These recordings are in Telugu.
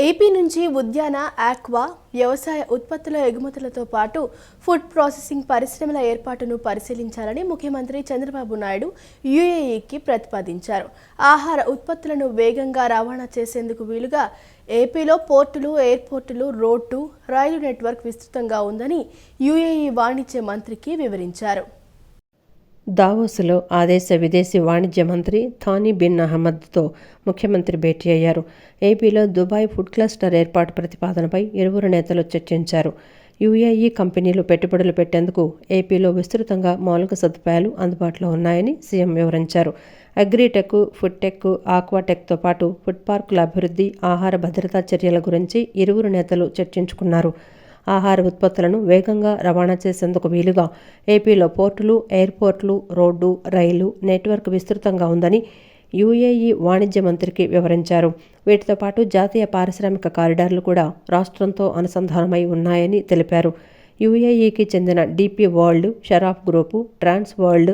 ఏపీ నుంచి ఉద్యాన, ఆక్వా, వ్యవసాయ ఉత్పత్తుల ఎగుమతులతో పాటు ఫుడ్ ప్రాసెసింగ్ పరిశ్రమల ఏర్పాటును పరిశీలించాలని ముఖ్యమంత్రి చంద్రబాబు నాయుడు యూఏఈకి ప్రతిపాదించారు. ఆహార ఉత్పత్తులను వేగంగా రవాణా చేసేందుకు వీలుగా ఏపీలో పోర్టులు, ఎయిర్పోర్టులు, రోడ్డు, రైలు నెట్వర్క్ విస్తృతంగా ఉందని యూఏఈ వాణిజ్య మంత్రికి వివరించారు. దావోస్లో ఆ దేశ విదేశీ వాణిజ్య మంత్రి థానీ బిన్ అహ్మద్తో ముఖ్యమంత్రి భేటీ అయ్యారు. ఏపీలో దుబాయ్ ఫుడ్ క్లస్టర్ ఏర్పాటు ప్రతిపాదనపై ఇరువురు నేతలు చర్చించారు. యూఏఈ కంపెనీలు పెట్టుబడులు పెట్టేందుకు ఏపీలో విస్తృతంగా మౌలిక సదుపాయాలు అందుబాటులో ఉన్నాయని సీఎం వివరించారు. అగ్రిటెక్, ఫుడ్ టెక్, ఆక్వాటెక్తో పాటు ఫుడ్ పార్కుల అభివృద్ధి, ఆహార భద్రతా చర్యల గురించి ఇరువురు నేతలు చర్చించుకున్నారు. ఆహార ఉత్పత్తులను వేగంగా రవాణా చేసేందుకు వీలుగా ఏపీలో పోర్టులు, ఎయిర్పోర్టులు, రోడ్డు, రైలు నెట్వర్క్ విస్తృతంగా ఉందని యూఏఈ వాణిజ్య మంత్రికి వివరించారు. వీటితో పాటు జాతీయ పారిశ్రామిక కారిడార్లు కూడా రాష్ట్రంతో అనుసంధానమై ఉన్నాయని తెలిపారు. యూఏఈకి చెందిన డీపీ వరల్డ్, షరాఫ్ గ్రూపు, ట్రాన్స్ వరల్డ్,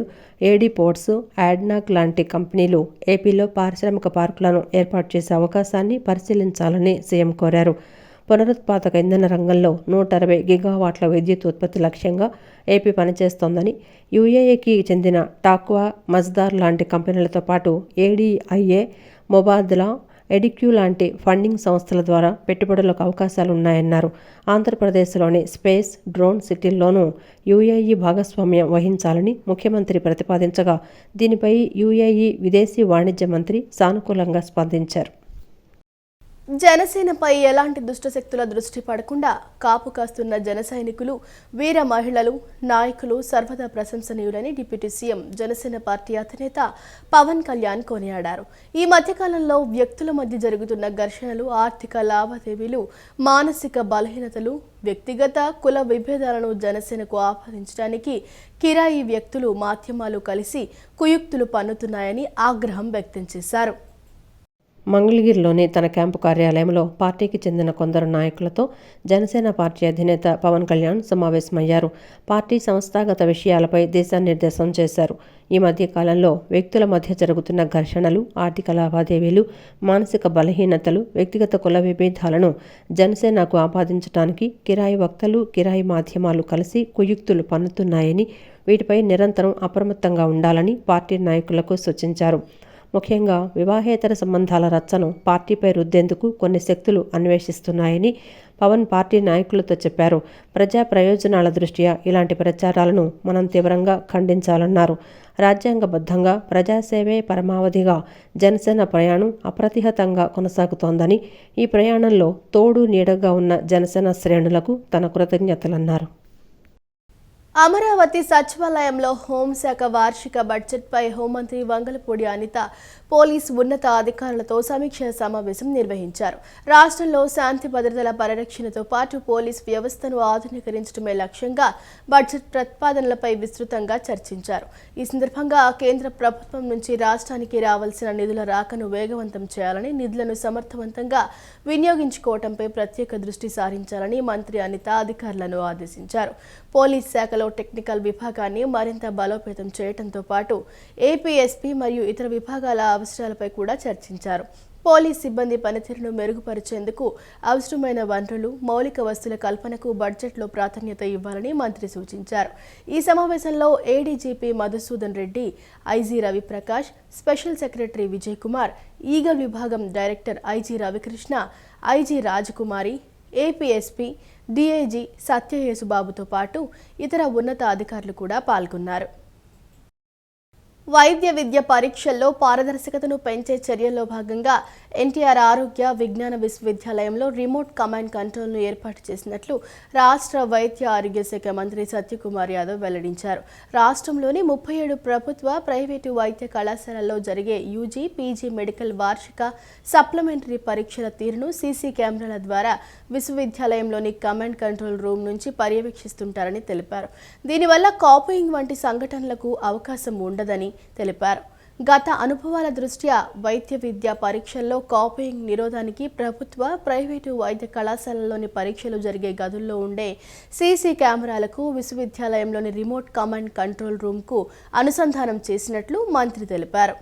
ఏడీ పోర్ట్స్, యాడ్నాక్ లాంటి కంపెనీలు ఏపీలో పారిశ్రామిక పార్కులను ఏర్పాటు చేసే అవకాశాన్ని పరిశీలించాలని సీఎం కోరారు. పునరుత్పాదక ఇంధన రంగంలో 160 గిగావాట్ల విద్యుత్ ఉత్పత్తి లక్ష్యంగా ఏపీ పనిచేస్తోందని, యూఏఈకి చెందిన టాక్వా, మజ్దార్ లాంటి కంపెనీలతో పాటు ఏడీఐఏ, మొబాదలా, ఎడిక్యూ లాంటి ఫండింగ్ సంస్థల ద్వారా పెట్టుబడులకు అవకాశాలున్నాయన్నారు. ఆంధ్రప్రదేశ్లోని స్పేస్, డ్రోన్ సిటీల్లోనూ యూఏఈ భాగస్వామ్యం వహించాలని ముఖ్యమంత్రి ప్రతిపాదించగా, దీనిపై యూఏఈ విదేశీ వాణిజ్య మంత్రి సానుకూలంగా స్పందించారు. జనసేనపై ఎలాంటి దుష్టశక్తుల దృష్టి పడకుండా కాపు కాస్తున్న జన సైనికులు, వీర మహిళలు, నాయకులు సర్వదా ప్రశంసనీయులని డిప్యూటీ సీఎం, జనసేన పార్టీ అధినేత పవన్ కళ్యాణ్ కొనియాడారు. ఈ మధ్యకాలంలో వ్యక్తుల మధ్య జరుగుతున్న ఘర్షణలు, ఆర్థిక లావాదేవీలు, మానసిక బలహీనతలు, వ్యక్తిగత కుల విభేదాలను జనసేనకు ఆపాదించడానికి కిరాయి వ్యక్తులు, మాధ్యమాలు కలిసి కుయుక్తులు పన్నుతున్నాయని ఆగ్రహం వ్యక్తం చేశారు. మంగళగిరిలోని తన క్యాంపు కార్యాలయంలో పార్టీకి చెందిన కొందరు నాయకులతో జనసేన పార్టీ అధినేత పవన్ కళ్యాణ్ సమావేశమయ్యారు. పార్టీ సంస్థాగత విషయాలపై దిశానిర్దేశం చేశారు. ఈ మధ్య కాలంలో వ్యక్తుల మధ్య జరుగుతున్న ఘర్షణలు, ఆర్థిక లావాదేవీలు, మానసిక బలహీనతలు, వ్యక్తిగత కుల విభేదాలను జనసేనకు ఆపాదించడానికి కిరాయి వక్తలు, కిరాయి మాధ్యమాలు కలిసి కుయుక్తులు పన్నుతున్నాయని, వీటిపై నిరంతరం అప్రమత్తంగా ఉండాలని పార్టీ నాయకులకు సూచించారు. ముఖ్యంగా వివాహేతర సంబంధాల రచ్చను పార్టీపై రుద్దేందుకు కొన్ని శక్తులు అన్వేషిస్తున్నాయని పవన్ పార్టీ నాయకులతో చెప్పారు. ప్రజా ప్రయోజనాల దృష్ట్యా ఇలాంటి ప్రచారాలను మనం తీవ్రంగా ఖండించాలన్నారు. రాజ్యాంగబద్ధంగా ప్రజాసేవే పరమావధిగా జనసేన ప్రయాణం అప్రతిహతంగా కొనసాగుతోందని, ఈ ప్రయాణంలో తోడు నీడగా ఉన్న జనసేన శ్రేణులకు తన కృతజ్ఞతలన్నారు. అమరావతి సచివాలయంలో హోంశాఖ వార్షిక బడ్జెట్పై హోంమంత్రి వంగలపూడి అనిత పోలీస్ ఉన్నత అధికారులతో సమీక్ష సమావేశం నిర్వహించారు. రాష్ట్రంలో శాంతి భద్రతల పరిరక్షణతో పాటు పోలీస్ వ్యవస్థను ఆధునీకరించడమే లక్ష్యంగా బడ్జెట్ ప్రతిపాదనలపై విస్తృతంగా చర్చించారు. ఈ సందర్భంగా కేంద్ర ప్రభుత్వం నుంచి రాష్ట్రానికి రావాల్సిన నిధుల రాకను వేగవంతం చేయాలని, నిధులను సమర్థవంతంగా వినియోగించుకోవడంపై ప్రత్యేక దృష్టి సారించాలని మంత్రి అనిత అధికారులను ఆదేశించారు. పోలీస్ శాఖలో టెక్నికల్ విభాగాన్ని మరింత బలోపేతం చేయడంతో పాటు ఏపీఎస్పీ మరియు ఇతర విభాగాల అవసరాలపై కూడా చర్చించారు. పోలీస్ సిబ్బంది పనితీరును మెరుగుపరిచేందుకు అవసరమైన వనరులు, మౌలిక వస్తువుల కల్పనకు బడ్జెట్లో ప్రాధాన్యత ఇవ్వాలని మంత్రి సూచించారు. ఈ సమావేశంలో ADGP Madhusudan Reddy, IG Ravi Prakash, special secretary Vijay Kumar, eagle విభాగం డైరెక్టర్ ఐజీ రవికృష్ణ, ఐజీ రాజకుమారి, ఏపీఎస్పీ డీఐజీ సత్యయేసుబాబుతో పాటు ఇతర ఉన్నత అధికారులు కూడా పాల్గొన్నారు. వైద్య విద్య పరీక్షల్లో పారదర్శకతను పెంచే చర్యల్లో భాగంగా ఎన్టీఆర్ ఆరోగ్య విజ్ఞాన విశ్వవిద్యాలయంలో రిమోట్ కమాండ్ కంట్రోల్ను ఏర్పాటు చేసినట్లు రాష్ట్ర వైద్య ఆరోగ్య శాఖ మంత్రి సత్యకుమార్ యాదవ్ వెల్లడించారు. రాష్ట్రంలోని 37 ప్రభుత్వ, ప్రైవేటు వైద్య కళాశాలల్లో జరిగే యూజీ, పీజీ మెడికల్ వార్షిక సప్లిమెంటరీ పరీక్షల తీరును సీసీ కెమెరాల ద్వారా విశ్వవిద్యాలయంలోని కమాండ్ కంట్రోల్ రూమ్ నుంచి పర్యవేక్షిస్తుంటారని తెలిపారు. దీనివల్ల కాపీయింగ్ వంటి సంఘటనలకు అవకాశం ఉండదని తెలిపారు. గత అనుభవాల దృష్ట్యా వైద్య విద్యా పరీక్షల్లో కాపీయింగ్ నిరోధానికి ప్రభుత్వ, ప్రైవేటు వైద్య కళాశాలలోని పరీక్షలు జరిగే గదుల్లో ఉండే సీసీ కెమెరాలకు విశ్వవిద్యాలయంలోని రిమోట్ కమాండ్ కంట్రోల్ రూమ్కు అనుసంధానం చేసినట్లు మంత్రి తెలిపారు.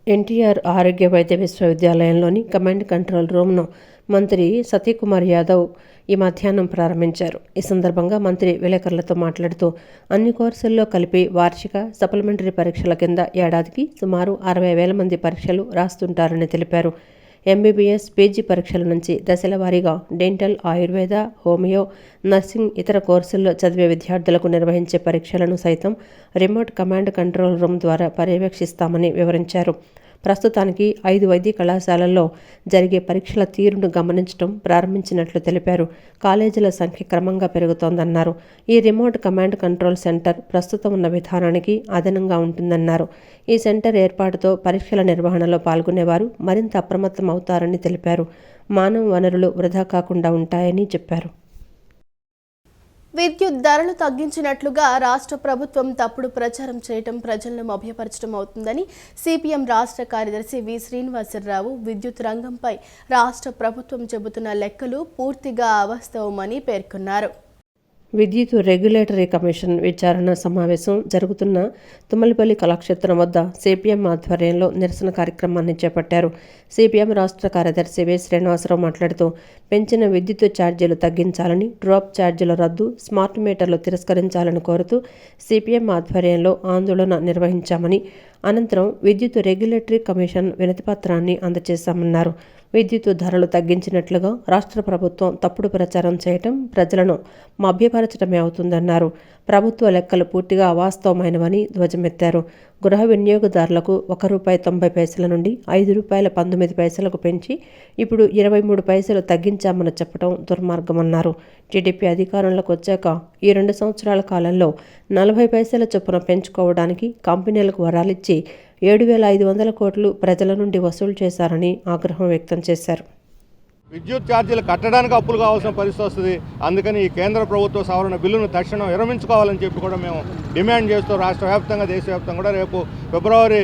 ఎన్టీఆర్ ఆరోగ్య వైద్య విశ్వవిద్యాలయంలోని కమాండ్ కంట్రోల్ రూమ్ను మంత్రి సతీకుమార్ యాదవ్ ఈ మధ్యాహ్నం ప్రారంభించారు. ఈ సందర్భంగా మంత్రి విలేకరులతో మాట్లాడుతూ అన్ని కోర్సుల్లో కలిపి వార్షిక సప్లిమెంటరీ పరీక్షల కింద ఏడాదికి సుమారు 60,000 మంది పరీక్షలు రాస్తుంటారని తెలిపారు. ఎంబీబీఎస్, పీజీ పరీక్షల నుంచి దశల వారీగా డెంటల్, ఆయుర్వేద, హోమియో, నర్సింగ్, ఇతర కోర్సుల్లో చదివే విద్యార్థులకు నిర్వహించే పరీక్షలను సైతం రిమోట్ కమాండ్ కంట్రోల్ రూమ్ ద్వారా పర్యవేక్షిస్తామని వివరించారు. ప్రస్తుతానికి 5 వైద్య కళాశాలల్లో జరిగే పరీక్షల తీరును గమనించడం ప్రారంభించినట్లు తెలిపారు. కాలేజీల సంఖ్య క్రమంగా పెరుగుతోందన్నారు. ఈ రిమోట్ కమాండ్ కంట్రోల్ సెంటర్ ప్రస్తుతం ఉన్న విధానానికి అదనంగా ఉంటుందన్నారు. ఈ సెంటర్ ఏర్పాటుతో పరీక్షల నిర్వహణలో పాల్గొనేవారు మరింత అప్రమత్తం అవుతారని తెలిపారు. మానవ వనరులు వృధా కాకుండా ఉంటాయని చెప్పారు. విద్యుత్ ధరలు తగ్గించినట్లుగా రాష్ట్ర ప్రభుత్వం తప్పుడు ప్రచారం చేయటం ప్రజలను మభ్యపరచడం అవుతుందని సిపిఎం రాష్ట్ర కార్యదర్శి వి శ్రీనివాసరావు విద్యుత్ రంగంపై రాష్ట్ర ప్రభుత్వం చెబుతున్న లెక్కలు పూర్తిగా అవాస్తవమని పేర్కొన్నారు. విద్యుత్ రెగ్యులేటరీ కమిషన్ విచారణ సమావేశం జరుగుతున్న తుమ్మలపల్లి కళాక్షేత్రం వద్ద సిపిఎం ఆధ్వర్యంలో నిరసన కార్యక్రమాన్ని చేపట్టారు. సిపిఎం రాష్ట్ర కార్యదర్శి వి శ్రీనివాసరావు మాట్లాడుతూ పెంచిన విద్యుత్ ఛార్జీలు తగ్గించాలని, డ్రాప్ ఛార్జీల రద్దు, స్మార్ట్ మీటర్లు తిరస్కరించాలని కోరుతూ సిపిఎం ఆధ్వర్యంలో ఆందోళన నిర్వహించామని, అనంతరం విద్యుత్ రెగ్యులేటరీ కమిషన్ వినతిపత్రాన్ని అందజేశామన్నారు. విద్యుత్ ధరలు తగ్గించినట్లుగా రాష్ట్ర ప్రభుత్వం తప్పుడు ప్రచారం చేయటం ప్రజలను మభ్యపరచడమే అవుతుందన్నారు. ప్రభుత్వ లెక్కలు పూర్తిగా అవాస్తవమైనవని ధ్వజమెత్తారు. గృహ వినియోగదారులకు ₹1.90 నుండి ₹5.19 పెంచి ఇప్పుడు 23 పైసలు తగ్గించామని చెప్పడం దుర్మార్గమన్నారు. టీడీపీ అధికారంలోకి వచ్చాక ఈ 2 సంవత్సరాల కాలంలో 40 పైసల చొప్పున పెంచుకోవడానికి కంపెనీలకు వరాలిచ్చి 7,500 కోట్లు ప్రజల నుండి వసూలు చేశారని ఆగ్రహం వ్యక్తం చేశారు. విద్యుత్ ఛార్జీలు కట్టడానికి అప్పులు కావాల్సిన పరిస్థితి వస్తుంది. అందుకని ఈ కేంద్ర ప్రభుత్వ సవరణ బిల్లును తక్షణం విరమించుకోవాలని చెప్పి కూడా మేము డిమాండ్ చేస్తూ రాష్ట్ర వ్యాప్తంగా, దేశవ్యాప్తంగా కూడా రేపు ఫిబ్రవరి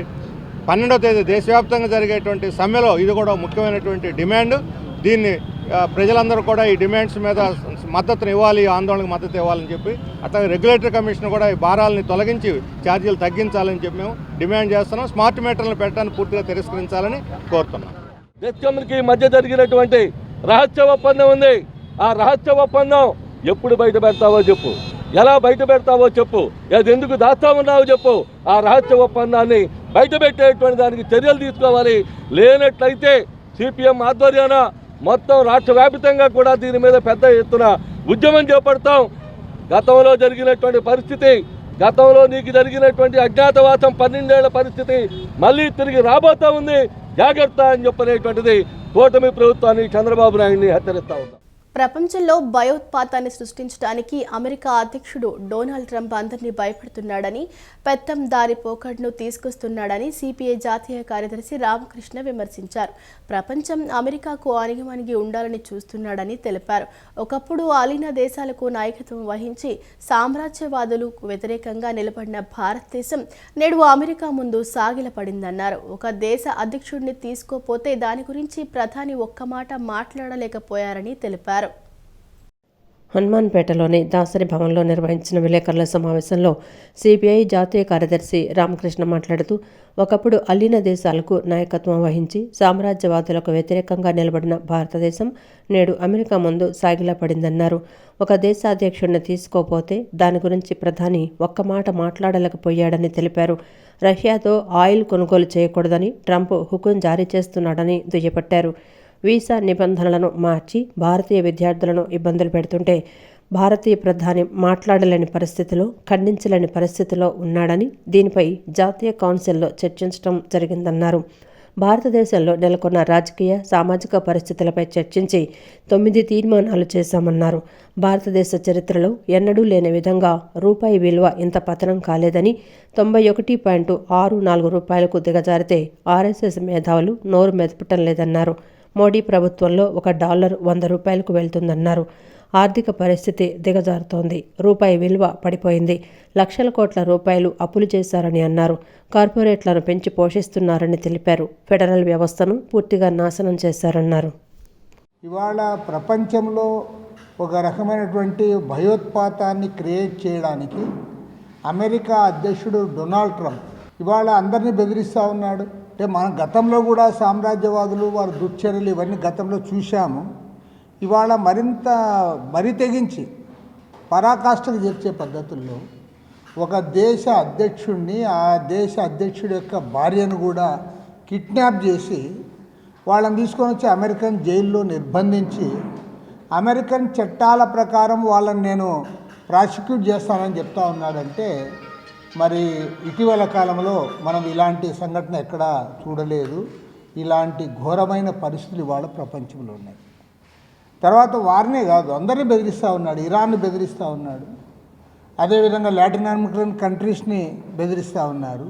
12వ తేదీ దేశవ్యాప్తంగా జరిగేటువంటి సమ్మెలో ఇది కూడా ముఖ్యమైనటువంటి డిమాండ్. దీన్ని ప్రజలందరూ కూడా ఈ డిమాండ్స్ మీద మద్దతును ఇవ్వాలి, ఆందోళనకు మద్దతు ఇవ్వాలని చెప్పి, అట్లాగే రెగ్యులేటరీ కమిషన్ కూడా ఈ భారాలని తొలగించి ఛార్జీలు తగ్గించాలని చెప్పి మేము డిమాండ్ చేస్తున్నాం. స్మార్ట్ మీటర్లను పెట్టడాన్ని పూర్తిగా తిరస్కరించాలని కోరుతున్నాం. డిస్కమ్కి మధ్య జరిగినటువంటి రహస్య ఒప్పందం ఉంది. ఆ రహస్య ఒప్పందం ఎప్పుడు బయట పెడతావో చెప్పు, ఎలా బయట పెడతావో చెప్పు, అది ఎందుకు దాస్తా ఉన్నావో చెప్పు. ఆ రహస్య ఒప్పందాన్ని బయట పెట్టేటువంటి దానికి చర్యలు తీసుకోవాలి. లేనట్లయితే సిపిఎం ఆధ్వర్యాన మొత్తం రాష్ట్ర వ్యాప్తంగా కూడా దీని మీద పెద్ద ఎత్తున ఉద్యమం చేపడతాం. గతంలో జరిగినటువంటి పరిస్థితి, గతంలో నీకు జరిగినటువంటి అజ్ఞాతవాసం 12 ఏళ్ల పరిస్థితి మళ్ళీ తిరిగి రాబోతా ఉంది. జాగ్రత్త అని చెప్పనేటువంటిది కూటమి ప్రభుత్వాన్ని, చంద్రబాబు నాయుడిని హెచ్చరిస్తా ఉన్నాం. ప్రపంచంలో భయోత్పాతాన్ని సృష్టించడానికి అమెరికా అధ్యక్షుడు డొనాల్డ్ ట్రంప్ అందరినీ భయపెడుతున్నాడని, పెత్తందారి పోకడ్ను తీసుకొస్తున్నాడని సిపిఐ జాతీయ కార్యదర్శి రామకృష్ణ విమర్శించారు. ప్రపంచం అమెరికాకు అణిగిమణిగి ఉండాలని చూస్తున్నాడని తెలిపారు. ఒకప్పుడు అలీన దేశాలకు నాయకత్వం వహించి సామ్రాజ్యవాదులకు వ్యతిరేకంగా నిలబడిన భారతదేశం నేడు అమెరికా ముందు సాగిలపడిందన్నారు. ఒక దేశ అధ్యక్షుడిని తీసుకోపోతే దాని గురించి ప్రధాని ఒక్క మాట మాట్లాడలేకపోయారని తెలిపారు. హనుమాన్పేటలోని దాసరి భవన్లో నిర్వహించిన విలేకరుల సమావేశంలో సిపిఐ జాతీయ కార్యదర్శి రామకృష్ణ మాట్లాడుతూ ఒకప్పుడు అలీన దేశాలకు నాయకత్వం వహించి సామ్రాజ్యవాదులకు వ్యతిరేకంగా నిలబడిన భారతదేశం నేడు అమెరికా ముందు సాగిలపడిందన్నారు. ఒక దేశాధ్యక్షుడిని తీసుకోపోతే దాని గురించి ప్రధాని ఒక్క మాట మాట్లాడలేకపోయాడని తెలిపారు. రష్యాతో ఆయిల్ కొనుగోలు చేయకూడదని ట్రంప్ హుకుం జారీ చేస్తున్నాడని దుయ్యబట్టారు. వీసా నిబంధనలను మార్చి భారతీయ విద్యార్థులను ఇబ్బందులు పెడుతుంటే భారతీయ ప్రధాని మాట్లాడలేని పరిస్థితిలో, ఖండించలేని పరిస్థితిలో ఉన్నాడని దీనిపై జాతీయ కౌన్సిల్లో చర్చించడం జరిగిందన్నారు. భారతదేశంలో నెలకొన్న రాజకీయ, సామాజిక పరిస్థితులపై చర్చించి 9 తీర్మానాలు చేశామన్నారు. భారతదేశ చరిత్రలో ఎన్నడూ లేని విధంగా రూపాయి విలువ ఇంత పతనం కాలేదని, 91.64 రూపాయలకు దిగజారితే ఆర్ఎస్ఎస్ మేధావులు నోరు మెదపటం లేదన్నారు. మోడీ ప్రభుత్వంలో $1 100 రూపాయలకు వెళ్తుందన్నారు. ఆర్థిక పరిస్థితి దిగజారుతోంది, రూపాయి విలువ పడిపోయింది, లక్షల కోట్ల రూపాయలు అప్పులు చేశారని అన్నారు. కార్పొరేట్లను పెంచి పోషిస్తున్నారని తెలిపారు. ఫెడరల్ వ్యవస్థను పూర్తిగా నాశనం చేశారన్నారు. ఇవాళ ప్రపంచంలో ఒక రకమైనటువంటి భయోత్పాతాన్ని క్రియేట్ చేయడానికి అమెరికా అధ్యక్షుడు డొనాల్డ్ ట్రంప్ ఇవాళ అందరినీ బెదిరిస్తూ ఉన్నాడు. అంటే మనం గతంలో కూడా సామ్రాజ్యవాదులు వారి దుశ్చర్యలు ఇవన్నీ గతంలో చూశాము. ఇవాళ మరీ తెగించి పరాకాష్ఠకు చేర్చే పద్ధతుల్లో ఒక దేశ అధ్యక్షుడిని, ఆ దేశ అధ్యక్షుడి యొక్క భార్యను కూడా కిడ్నాప్ చేసి వాళ్ళని తీసుకొని వచ్చి అమెరికన్ జైల్లో నిర్బంధించి అమెరికన్ చట్టాల ప్రకారం వాళ్ళని నేను ప్రాసిక్యూట్ చేస్తానని చెప్తా ఉన్నాడంటే మరి ఇటీవల కాలంలో మనం ఇలాంటి సంఘటన ఎక్కడా చూడలేదు. ఇలాంటి ఘోరమైన పరిస్థితులు ఇవాళ ప్రపంచంలో ఉన్నాయి. తర్వాత వారినే కాదు అందరినీ బెదిరిస్తూ ఉన్నాడు. ఇరాన్ని బెదిరిస్తూ ఉన్నాడు, అదేవిధంగా లాటిన్ అమెరికన్ కంట్రీస్ని బెదిరిస్తూ ఉన్నారు.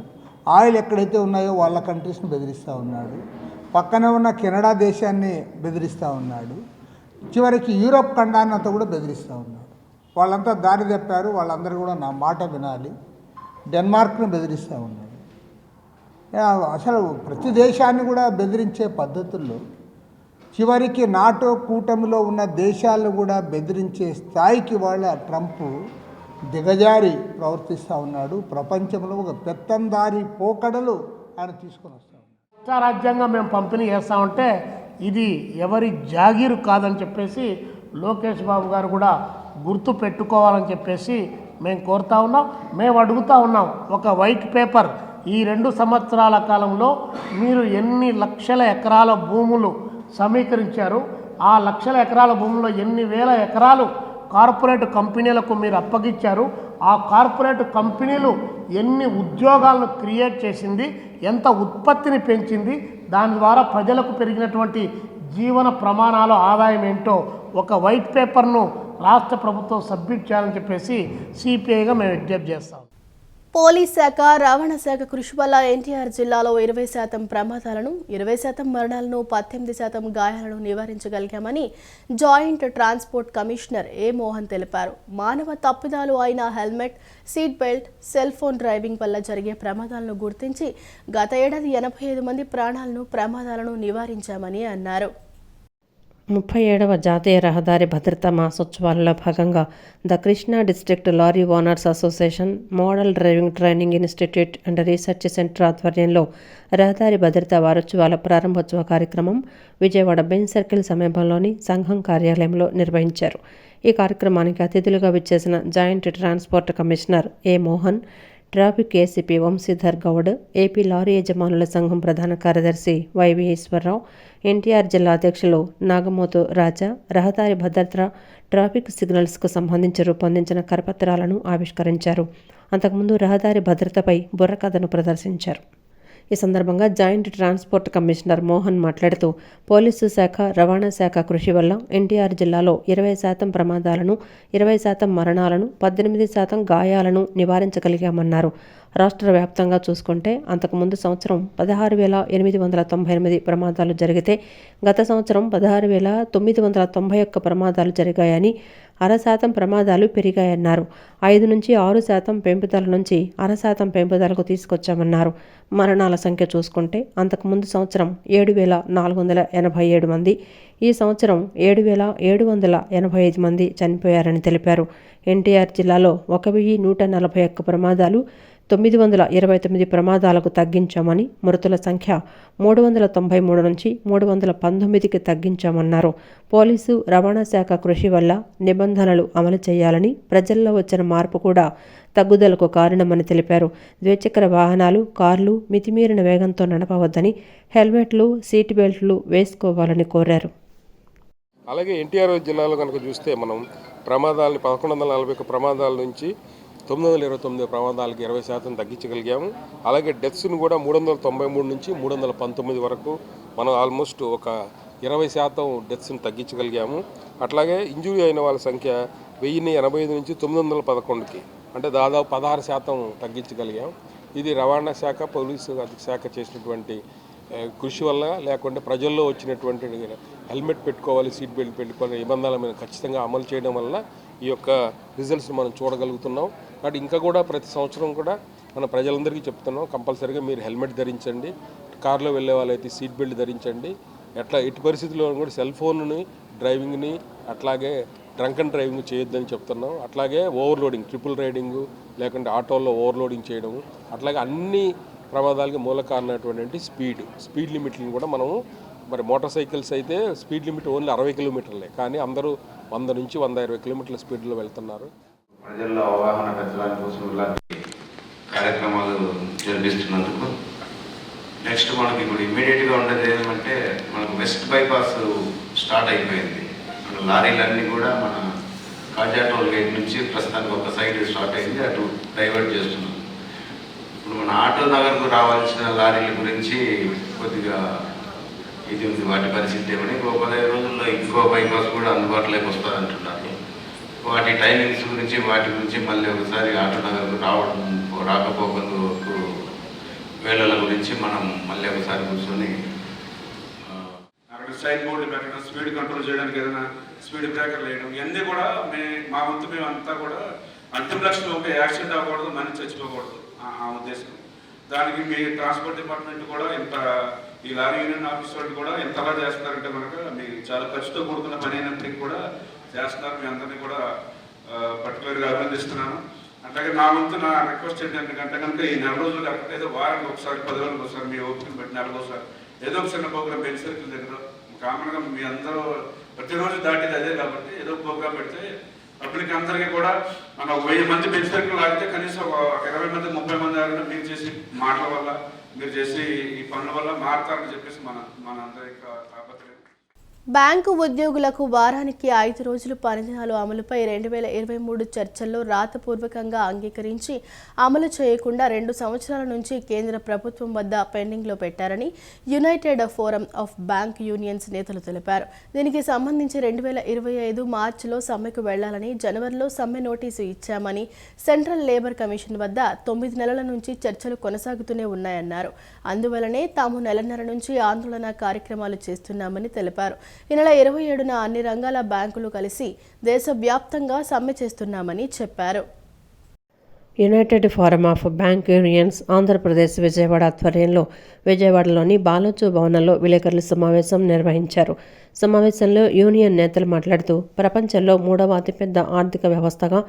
ఆయిల్ ఎక్కడైతే ఉన్నాయో వాళ్ళ కంట్రీస్ని బెదిరిస్తూ ఉన్నాడు. పక్కనే ఉన్న కెనడా దేశాన్ని బెదిరిస్తూ ఉన్నాడు. చివరికి యూరోప్ ఖండాన్ని అంతా కూడా బెదిరిస్తూ ఉన్నాడు. వాళ్ళంతా దారి తప్పారు, వాళ్ళందరూ కూడా నా మాట వినాలి. డెన్మార్క్ను బెదిరిస్తూ ఉన్నాడు. అసలు ప్రతి దేశాన్ని కూడా బెదిరించే పద్ధతుల్లో చివరికి నాటో కూటమిలో ఉన్న దేశాలను కూడా బెదిరించే స్థాయికి వాళ్ళ ట్రంప్ దిగజారి ప్రవర్తిస్తూ ఉన్నాడు. ప్రపంచంలో ఒక పెత్తందారి పోకడలు ఆయన తీసుకొని వస్తూ ఉన్నాడు. రాజ్యాంగం మేము పంపిణీ చేస్తామంటే ఇది ఎవరి జాగీరు కాదని చెప్పేసి లోకేష్ బాబు గారు కూడా గుర్తు పెట్టుకోవాలని చెప్పేసి మేము కోరుతా ఉన్నాం. మేము అడుగుతూ ఉన్నాం, ఒక వైట్ పేపర్ ఈ 2 సంవత్సరాల కాలంలో మీరు ఎన్ని లక్షల ఎకరాల భూములు సమీకరించారు, ఆ లక్షల ఎకరాల భూముల్లో ఎన్ని వేల ఎకరాలు కార్పొరేట్ కంపెనీలకు మీరు అప్పగించారు, ఆ కార్పొరేట్ కంపెనీలు ఎన్ని ఉద్యోగాలను క్రియేట్ చేసింది, ఎంత ఉత్పత్తిని పెంచింది, దాని ద్వారా ప్రజలకు పెరిగినటువంటి జీవన ప్రమాణాలు ఆదాయం ఏంటో ఒక వైట్ పేపర్ను రాష్ట్ర ప్రభుత్వం సబ్మిట్ చేయాలని చెప్పేసి సిపిఐగా మేము విజ్ఞప్తి చేస్తాం. పోలీస్ శాఖ, రవాణా శాఖ కృషి వల్ల ఎన్టీఆర్ జిల్లాలో 20% ప్రమాదాలను, 20% మరణాలను, 18% గాయాలను నివారించగలిగామని joint transport commissioner A Mohan తెలిపారు. మానవ తప్పిదాలు అయిన helmet, seat belt, cell phone driving వల్ల జరిగే ప్రమాదాలను గుర్తించి గత ఏడాది 85 మంది ప్రమాదాలను నివారించామని అన్నారు. 37వ జాతీయ రహదారి భద్రతా మాసోత్సవాలలో భాగంగా the Krishna district lorry owners association, model driving training institute and research centre ఆధ్వర్యంలో రహదారి భద్రతా వారోత్సవాల ప్రారంభోత్సవ కార్యక్రమం విజయవాడ బెంచ్ సర్కిల్ సమీపంలోని సంఘం కార్యాలయంలో నిర్వహించారు. ఈ కార్యక్రమానికి అతిథులుగా విచ్చేసిన joint transport commissioner A Mohan, traffic ACP Vamshidhar Goud, AP lorry యజమానుల సంఘం ప్రధాన కార్యదర్శి వైవి ఈశ్వరరావు, ఎన్టీఆర్ జిల్లా అధ్యక్షులు నాగమోతు రాజా రహదారి భద్రత, ట్రాఫిక్ సిగ్నల్స్కు సంబంధించి రూపొందించిన కరపత్రాలను ఆవిష్కరించారు. అంతకుముందు రహదారి భద్రతపై బుర్రకథను ప్రదర్శించారు. ఈ సందర్భంగా జాయింట్ ట్రాన్స్పోర్ట్ కమిషనర్ మోహన్ మాట్లాడుతూ పోలీసు శాఖ, రవాణా శాఖ కృషి వల్ల ఎన్టీఆర్ జిల్లాలో 20% ప్రమాదాలను, 20% మరణాలను, 18% గాయాలను నివారించగలిగామన్నారు. రాష్ట్ర వ్యాప్తంగా చూసుకుంటే అంతకుముందు సంవత్సరం 16,898 ప్రమాదాలు జరిగితే గత సంవత్సరం 16,991 ప్రమాదాలు జరిగాయని, 0.5% ప్రమాదాలు పెరిగాయన్నారు. 5 నుంచి 6% పెంపుదల నుంచి 0.5% పెంపుదలకు తీసుకొచ్చామన్నారు. మరణాల సంఖ్య చూసుకుంటే అంతకుముందు సంవత్సరం 7,487 మంది, ఈ సంవత్సరం 7,785 మంది చనిపోయారని తెలిపారు. ఎన్టీఆర్ జిల్లాలో 1,141 ప్రమాదాలు, 929 ప్రమాదాలకు తగ్గించామని, మృతుల సంఖ్య 393 నుంచి 319కి తగ్గించామన్నారు. పోలీసు, రవాణా శాఖ కృషి వల్ల నిబంధనలు అమలు చేయాలని, ప్రజల్లో వచ్చిన మార్పు కూడా తగ్గుదలకు కారణమని తెలిపారు. ద్విచక్ర వాహనాలు, కార్లు మితిమీరిన వేగంతో నడపవద్దని, హెల్మెట్లు, సీట్ బెల్ట్లు వేసుకోవాలని కోరారు. అలాగే ఎన్టీఆర్ జిల్లాలో కనుక చూస్తే మనం ప్రమాదాలని 1141 ప్రమాదాల నుంచి 929 ప్రమాదాలకి 20% తగ్గించగలిగాము. అలాగే డెత్స్ను కూడా 393 నుంచి 319 వరకు మనం ఆల్మోస్ట్ ఒక 20% డెత్స్ని తగ్గించగలిగాము. అట్లాగే ఇంజూరీ అయిన వాళ్ళ సంఖ్య 1085 నుంచి 911కి, అంటే దాదాపు 16% తగ్గించగలిగాం. ఇది రవాణా శాఖ, పోలీసు శాఖ చేసినటువంటి కృషి వల్ల, లేకుంటే ప్రజల్లో వచ్చినటువంటి హెల్మెట్ పెట్టుకోవాలి, సీట్ బెల్ట్ పెట్టుకోవాలి నిబంధనల మీద ఖచ్చితంగా అమలు చేయడం వల్ల ఈ యొక్క రిజల్ట్స్ మనం చూడగలుగుతున్నాం. కాబట్టి ఇంకా కూడా ప్రతి సంవత్సరం కూడా మన ప్రజలందరికీ చెప్తున్నాం, కంపల్సరీగా మీరు హెల్మెట్ ధరించండి, కార్లో వెళ్ళే వాళ్ళైతే సీట్ బెల్ట్ ధరించండి. ఎట్టి పరిస్థితుల్లో కూడా సెల్ ఫోన్ని డ్రైవింగ్ని, అట్లాగే డ్రంక్ అండ్ డ్రైవింగ్ చేయొద్దని చెప్తున్నాం. అట్లాగే ఓవర్లోడింగ్, ట్రిపుల్ రైడింగు, లేకుంటే ఆటోల్లో ఓవర్లోడింగ్ చేయడము, అట్లాగే అన్ని ప్రమాదాలకి మూల కారణమైనటువంటి స్పీడ్ లిమిట్లను కూడా మనము మరి మోటార్ సైకిల్స్ అయితే స్పీడ్ లిమిట్ ఓన్లీ 60 కిలోమీటర్లే, కానీ అందరూ 100 నుంచి 120 కిలోమీటర్ల స్పీడ్లో వెళ్తున్నారు. ప్రజల్లో అవగాహన పెంచడానికి కోసం ఇలాంటి కార్యక్రమాలు జరిపిస్తున్నందుకు నెక్స్ట్ మనకి ఇప్పుడు ఇమ్మీడియట్గా ఉండేది ఏమంటే మనకు వెస్ట్ బైపాస్ స్టార్ట్ అయిపోయింది. మన లారీలన్నీ కూడా మన కాజా టోల్ గేట్ నుంచి ప్రస్తుతానికి ఒక సైడ్ స్టార్ట్ అయింది, అటు డైవర్ట్ చేస్తున్నాం. ఇప్పుడు మన ఆటో నగర్కు రావాల్సిన లారీల గురించి కొద్దిగా ఇది ఉంది, వాటి పరిస్థితి ఏమని ఇంకో 15 రోజుల్లో ఇంకో బైపాస్ కూడా అందుబాటులోకి వస్తుందంటున్నారు. వాటి టైమింగ్స్ గురించి వాటి గురించి మళ్ళీ ఒకసారి ఆటో నగర్కు రాకపోకలు వేళల గురించి మనం మళ్ళీ ఒకసారి కూర్చొని అక్కడ సైడ్ బోర్డు పెట్టడం, స్పీడ్ కంట్రోల్ చేయడానికి ఏదైనా స్పీడ్ బ్రేకర్లు వేయడం, ఇవన్నీ కూడా మా వంతు మేమంతా కూడా అంతిమ లక్ష్యం ఒక యాక్సిడెంట్ అవ్వకూడదు, మనిషి చచ్చిపోకూడదు ఆ ఉద్దేశం. దానికి మీ ట్రాన్స్పోర్ట్ డిపార్ట్మెంట్ కూడా ఇంత ఈ లారీ యూనియన్ ఆఫీస్ వాళ్ళు కూడా ఇంతలా చేస్తున్నారంటే కనుక మీకు చాలా ఖర్చుతో కూడుకున్న పని అయినప్పటికీ కూడా చేస్తున్నారు. మీ అందరినీ కూడా పర్టికులర్గా అభినందిస్తున్నాను. అట్లాగే నా వంతు నా రిక్వెస్ట్ ఏంటంటే కనుక ఈ 4 రోజులు కాకపోతే ఏదో వారానికి ఒకసారి 10 రోజులకు ఒకసారి మీ ఓపికను బట్టి 4 ఒకసారి ఏదో ఒక చిన్న ప్రోగ్రామ్ బెంచ్ సర్కిల్ దగ్గర కామన్గా మీ అందరూ ప్రతిరోజు దాటేది అదే కాబట్టి ఏదో ప్రోగ్రామ్ పెడితే పబ్లిక్ అందరికీ కూడా మనం 1000 మంది బెంచ్ సర్కిల్ ఆగితే కనీసం ఒక 20 మంది 30 మంది ఆగినా మీరు చేసి మాటల వల్ల మీరు చేసి ఈ పనుల వల్ల మారుతారని చెప్పేసి మన అందరి తాపత్రయం. బ్యాంకు ఉద్యోగులకు వారానికి 5 రోజులు పనిదినాలు అమలుపై 2023 చర్చల్లో రాతపూర్వకంగా అంగీకరించి అమలు చేయకుండా 2 సంవత్సరాల నుంచి కేంద్ర ప్రభుత్వం వద్ద పెండింగ్లో పెట్టారని United forum of bank unions నేతలు తెలిపారు. దీనికి సంబంధించి 2025 మార్చిలో సమ్మెకు వెళ్లాలని, జనవరిలో సమ్మె నోటీసు ఇచ్చామని, సెంట్రల్ లేబర్ కమిషన్ వద్ద 9 నెలల నుంచి చర్చలు కొనసాగుతూనే ఉన్నాయన్నారు. అందువలనే తాము నెలన్నర నుంచి ఆందోళన కార్యక్రమాలు చేస్తున్నామని తెలిపారు. ఈ నెల 27న అన్ని రంగాల బ్యాంకులు కలిసి దేశవ్యాప్తంగా సమ్మె చేస్తున్నామని చెప్పారు. United forum of bank unions Andhra Pradesh Vijayawada ఆధ్వర్యంలో విజయవాడలోని బాలోచు భవనంలో విలేకరుల సమావేశం నిర్వహించారు. సమావేశంలో యూనియన్ నేతలు మాట్లాడుతూ ప్రపంచంలో 3వ అతిపెద్ద ఆర్థిక వ్యవస్థగా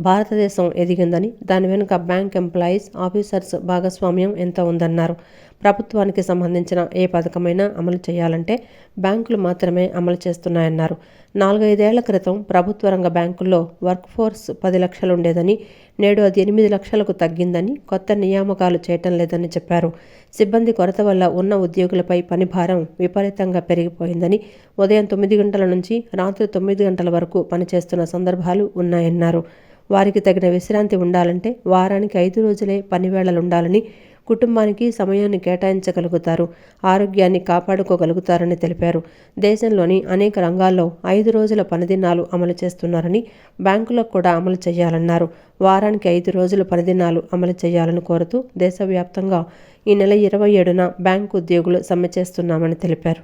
భారతదేశం ఎదిగిందని, దాని వెనుక బ్యాంక్ ఎంప్లాయీస్, ఆఫీసర్స్ భాగస్వామ్యం ఎంత ఉందన్నారు. ప్రభుత్వానికి సంబంధించిన ఏ పథకమైనా అమలు చేయాలంటే బ్యాంకులు మాత్రమే అమలు చేస్తున్నాయన్నారు. 4-5 ఏళ్ల క్రితం ప్రభుత్వ రంగ బ్యాంకుల్లో వర్క్ ఫోర్స్ 10 లక్షలు ఉండేదని, నేడు అది 8 లక్షలకు తగ్గిందని, కొత్త నియామకాలు చేయటం లేదని చెప్పారు. సిబ్బంది కొరత వల్ల ఉన్న ఉద్యోగులపై పనిభారం విపరీతంగా పెరిగిపోయిందని, ఉదయం 9 గంటల నుంచి రాత్రి 9 గంటల వరకు పనిచేస్తున్న సందర్భాలు ఉన్నాయన్నారు. వారికి తగిన విశ్రాంతి ఉండాలంటే వారానికి 5 రోజులే పనివేళలుండాలని, కుటుంబానికి సమయాన్ని కేటాయించగలుగుతారు, ఆరోగ్యాన్ని కాపాడుకోగలుగుతారని తెలిపారు. దేశంలోని అనేక రంగాల్లో 5 రోజుల పనిదినాలు అమలు చేస్తున్నారని, బ్యాంకులకు కూడా అమలు చేయాలన్నారు. వారానికి 5 రోజుల పనిదినాలు అమలు చేయాలని కోరుతూ దేశవ్యాప్తంగా ఈ నెల 27న బ్యాంకు ఉద్యోగులు సమ్మె చేస్తున్నామని తెలిపారు.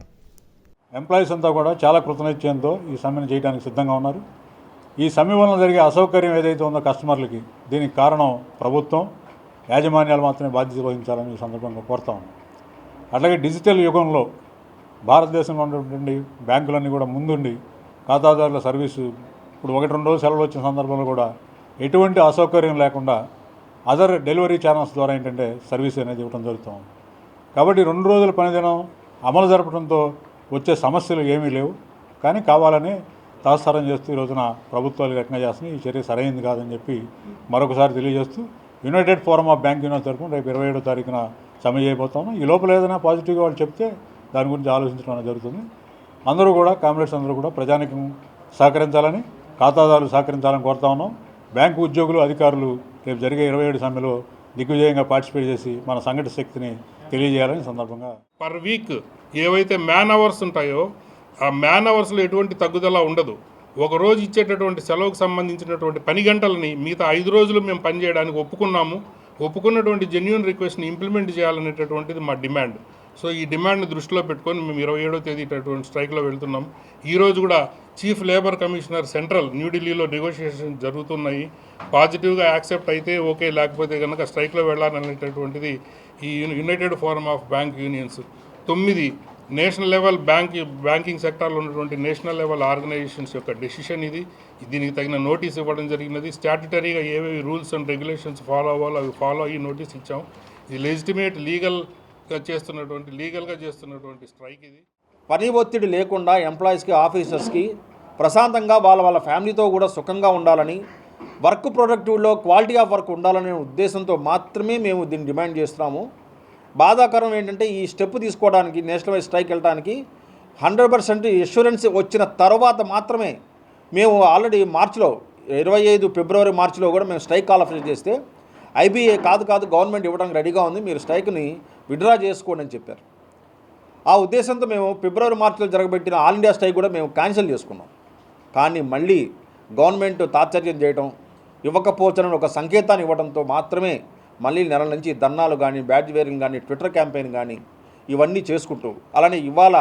ఎంప్లాయీస్ అంతా కూడా చాలా కృతనిశ్చయంతో ఈ సమ్మెను చేయడానికి సిద్ధంగా ఉన్నారు. ఈ సమ్మె వలన జరిగే అసౌకర్యం ఏదైతే ఉందో కస్టమర్లకి, దీనికి కారణం ప్రభుత్వం, యాజమాన్యాలు మాత్రమే బాధ్యత వహించాలని ఈ సందర్భంగా కోరుతా ఉన్నాం. అట్లాగే డిజిటల్ యుగంలో భారతదేశంలో ఉన్నటువంటి బ్యాంకులన్నీ కూడా ముందుండి ఖాతాదారుల సర్వీసు ఇప్పుడు 1-2 రోజులు సెలవులు వచ్చిన సందర్భంలో కూడా ఎటువంటి అసౌకర్యం లేకుండా అదర్ డెలివరీ ఛానల్స్ ద్వారా ఏంటంటే సర్వీస్ అనేది ఇవ్వడం జరుగుతుంది. కాబట్టి 2 రోజుల పనిదినం అమలు జరపడంతో వచ్చే సమస్యలు ఏమీ లేవు. కానీ కావాలని తాత్సారం చేస్తూ ఈ రోజున ప్రభుత్వాలు రకంగా చేస్తున్నాయి. ఈ చర్య సరైనది కాదని చెప్పి మరొకసారి తెలియజేస్తూ United forum of bank unions తరఫున రేపు 27వ తారీఖున సమ్మె చేయబోతాము. ఈ లోపల ఏదైనా పాజిటివ్గా వాళ్ళు చెప్తే దాని గురించి ఆలోచించడం అనేది జరుగుతుంది. అందరూ కూడా కామ్రేడ్స్ అందరూ కూడా ప్రజానికం సహకరించాలని, ఖాతాదారులు సహకరించాలని కోరుతా ఉన్నాం. బ్యాంకు ఉద్యోగులు, అధికారులు రేపు జరిగే 27 సమ్మెలో దిగ్విజయంగా పార్టిసిపేట్ చేసి మన సంఘటిత శక్తిని తెలియజేయాలని సందర్భంగా. పర్ వీక్ ఏవైతే మ్యాన్ అవర్స్ ఉంటాయో ఆ మ్యాన్ అవర్స్లో ఎటువంటి తగ్గుదల ఉండదు. ఒక రోజు ఇచ్చేటటువంటి సెలవుకు సంబంధించినటువంటి పని గంటలని మిగతా 5 రోజులు మేము పనిచేయడానికి ఒప్పుకున్నాము. ఒప్పుకున్నటువంటి జెన్యూన్ రిక్వెస్ట్ని ఇంప్లిమెంట్ చేయాలనేటటువంటిది మా డిమాండ్. సో ఈ డిమాండ్ని దృష్టిలో పెట్టుకొని మేము 27వ తేదీ ఇటువంటి స్ట్రైక్లో వెళ్తున్నాం. ఈరోజు కూడా చీఫ్ లేబర్ కమిషనర్ సెంట్రల్ న్యూఢిల్లీలో నెగోషియేషన్ జరుగుతున్నాయి. పాజిటివ్గా యాక్సెప్ట్ అయితే ఓకే, లేకపోతే కనుక స్ట్రైక్లో వెళ్ళాలనేటటువంటిది ఈ United forum of bank unions 9 national level banking సెక్టార్లో ఉన్నటువంటి నేషనల్ లెవెల్ ఆర్గనైజేషన్స్ యొక్క డెసిషన్ ఇది. దీనికి తగిన నోటీస్ ఇవ్వడం జరిగినది. స్టాట్యుటరీగా ఏవేవి రూల్స్ అండ్ రెగ్యులేషన్స్ ఫాలో అవ్వాలో అవి ఫాలో అయ్యి నోటీస్ ఇచ్చాం. ఇది లెజిటిమేట్ లీగల్గా చేస్తున్నటువంటి స్ట్రైక్ ఇది. పని ఒత్తిడి లేకుండా ఎంప్లాయీస్కి, ఆఫీసర్స్కి ప్రశాంతంగా వాళ్ళ ఫ్యామిలీతో కూడా సుఖంగా ఉండాలని, వర్క్ ప్రొడక్టివ్లో క్వాలిటీ ఆఫ్ వర్క్ ఉండాలనే ఉద్దేశంతో మాత్రమే మేము దీన్ని డిమాండ్ చేస్తున్నాము. బాధాకరం ఏంటంటే ఈ స్టెప్ తీసుకోవడానికి, నేషనల్ వైడ్ స్ట్రైక్ వెళ్ళడానికి 100% ఎష్యూరెన్స్ వచ్చిన తర్వాత మాత్రమే మేము ఆల్రెడీ మార్చిలో 25 ఫిబ్రవరి మార్చిలో కూడా మేము స్ట్రైక్ కాల్ ఆఫ్ చేస్తే ఐబీఏ కాదు గవర్నమెంట్ ఇవ్వడానికి రెడీగా ఉంది, మీరు స్ట్రైక్ని విత్డ్రా చేసుకోండి అని చెప్పారు. ఆ ఉద్దేశంతో మేము ఫిబ్రవరి మార్చిలో జరగబెట్టిన ఆల్ ఇండియా స్ట్రైక్ కూడా మేము క్యాన్సిల్ చేసుకున్నాం. కానీ మళ్ళీ గవర్నమెంట్ తాత్సర్యం చేయడం, ఇవ్వకపోవచ్చని ఒక సంకేతాన్ని ఇవ్వడంతో మాత్రమే మళ్ళీ నెల నుంచి ధర్నాలు కానీ, బ్యాడ్జ్ వేరింగ్ కానీ, ట్విట్టర్ క్యాంపెయిన్ కానీ ఇవన్నీ చేసుకుంటూ, అలానే ఇవాళ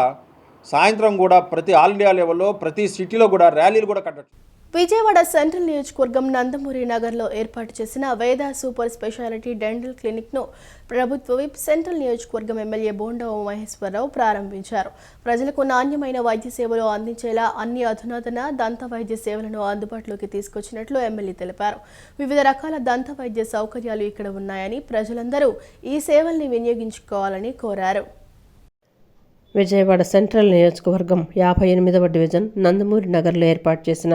సాయంత్రం కూడా ప్రతి ఆల్ ఇండియా లెవెల్లో ప్రతి సిటీలో కూడా ర్యాలీలు కూడా కట్టచ్చు. విజయవాడ సెంట్రల్ నియోజకవర్గం నందమూరి నగర్లో ఏర్పాటు చేసిన వేద సూపర్ స్పెషాలిటీ డెంటల్ క్లినిక్ను ప్రభుత్వ విప్ సెంట్రల్ నియోజకవర్గం ఎమ్మెల్యే బోండా మహేశ్వరరావు ప్రారంభించారు. ప్రజలకు నాణ్యమైన వైద్య సేవలు అందించేలా అన్ని అధునాతన దంత వైద్య సేవలను అందుబాటులోకి తీసుకొచ్చినట్లు ఎమ్మెల్యే తెలిపారు. వివిధ రకాల దంత వైద్య సౌకర్యాలు ఇక్కడ ఉన్నాయని, ప్రజలందరూ ఈ సేవల్ని వినియోగించుకోవాలని కోరారు. విజయవాడ సెంట్రల్ నియోజకవర్గం 58వ డివిజన్ నందమూరి నగర్లో ఏర్పాటు చేసిన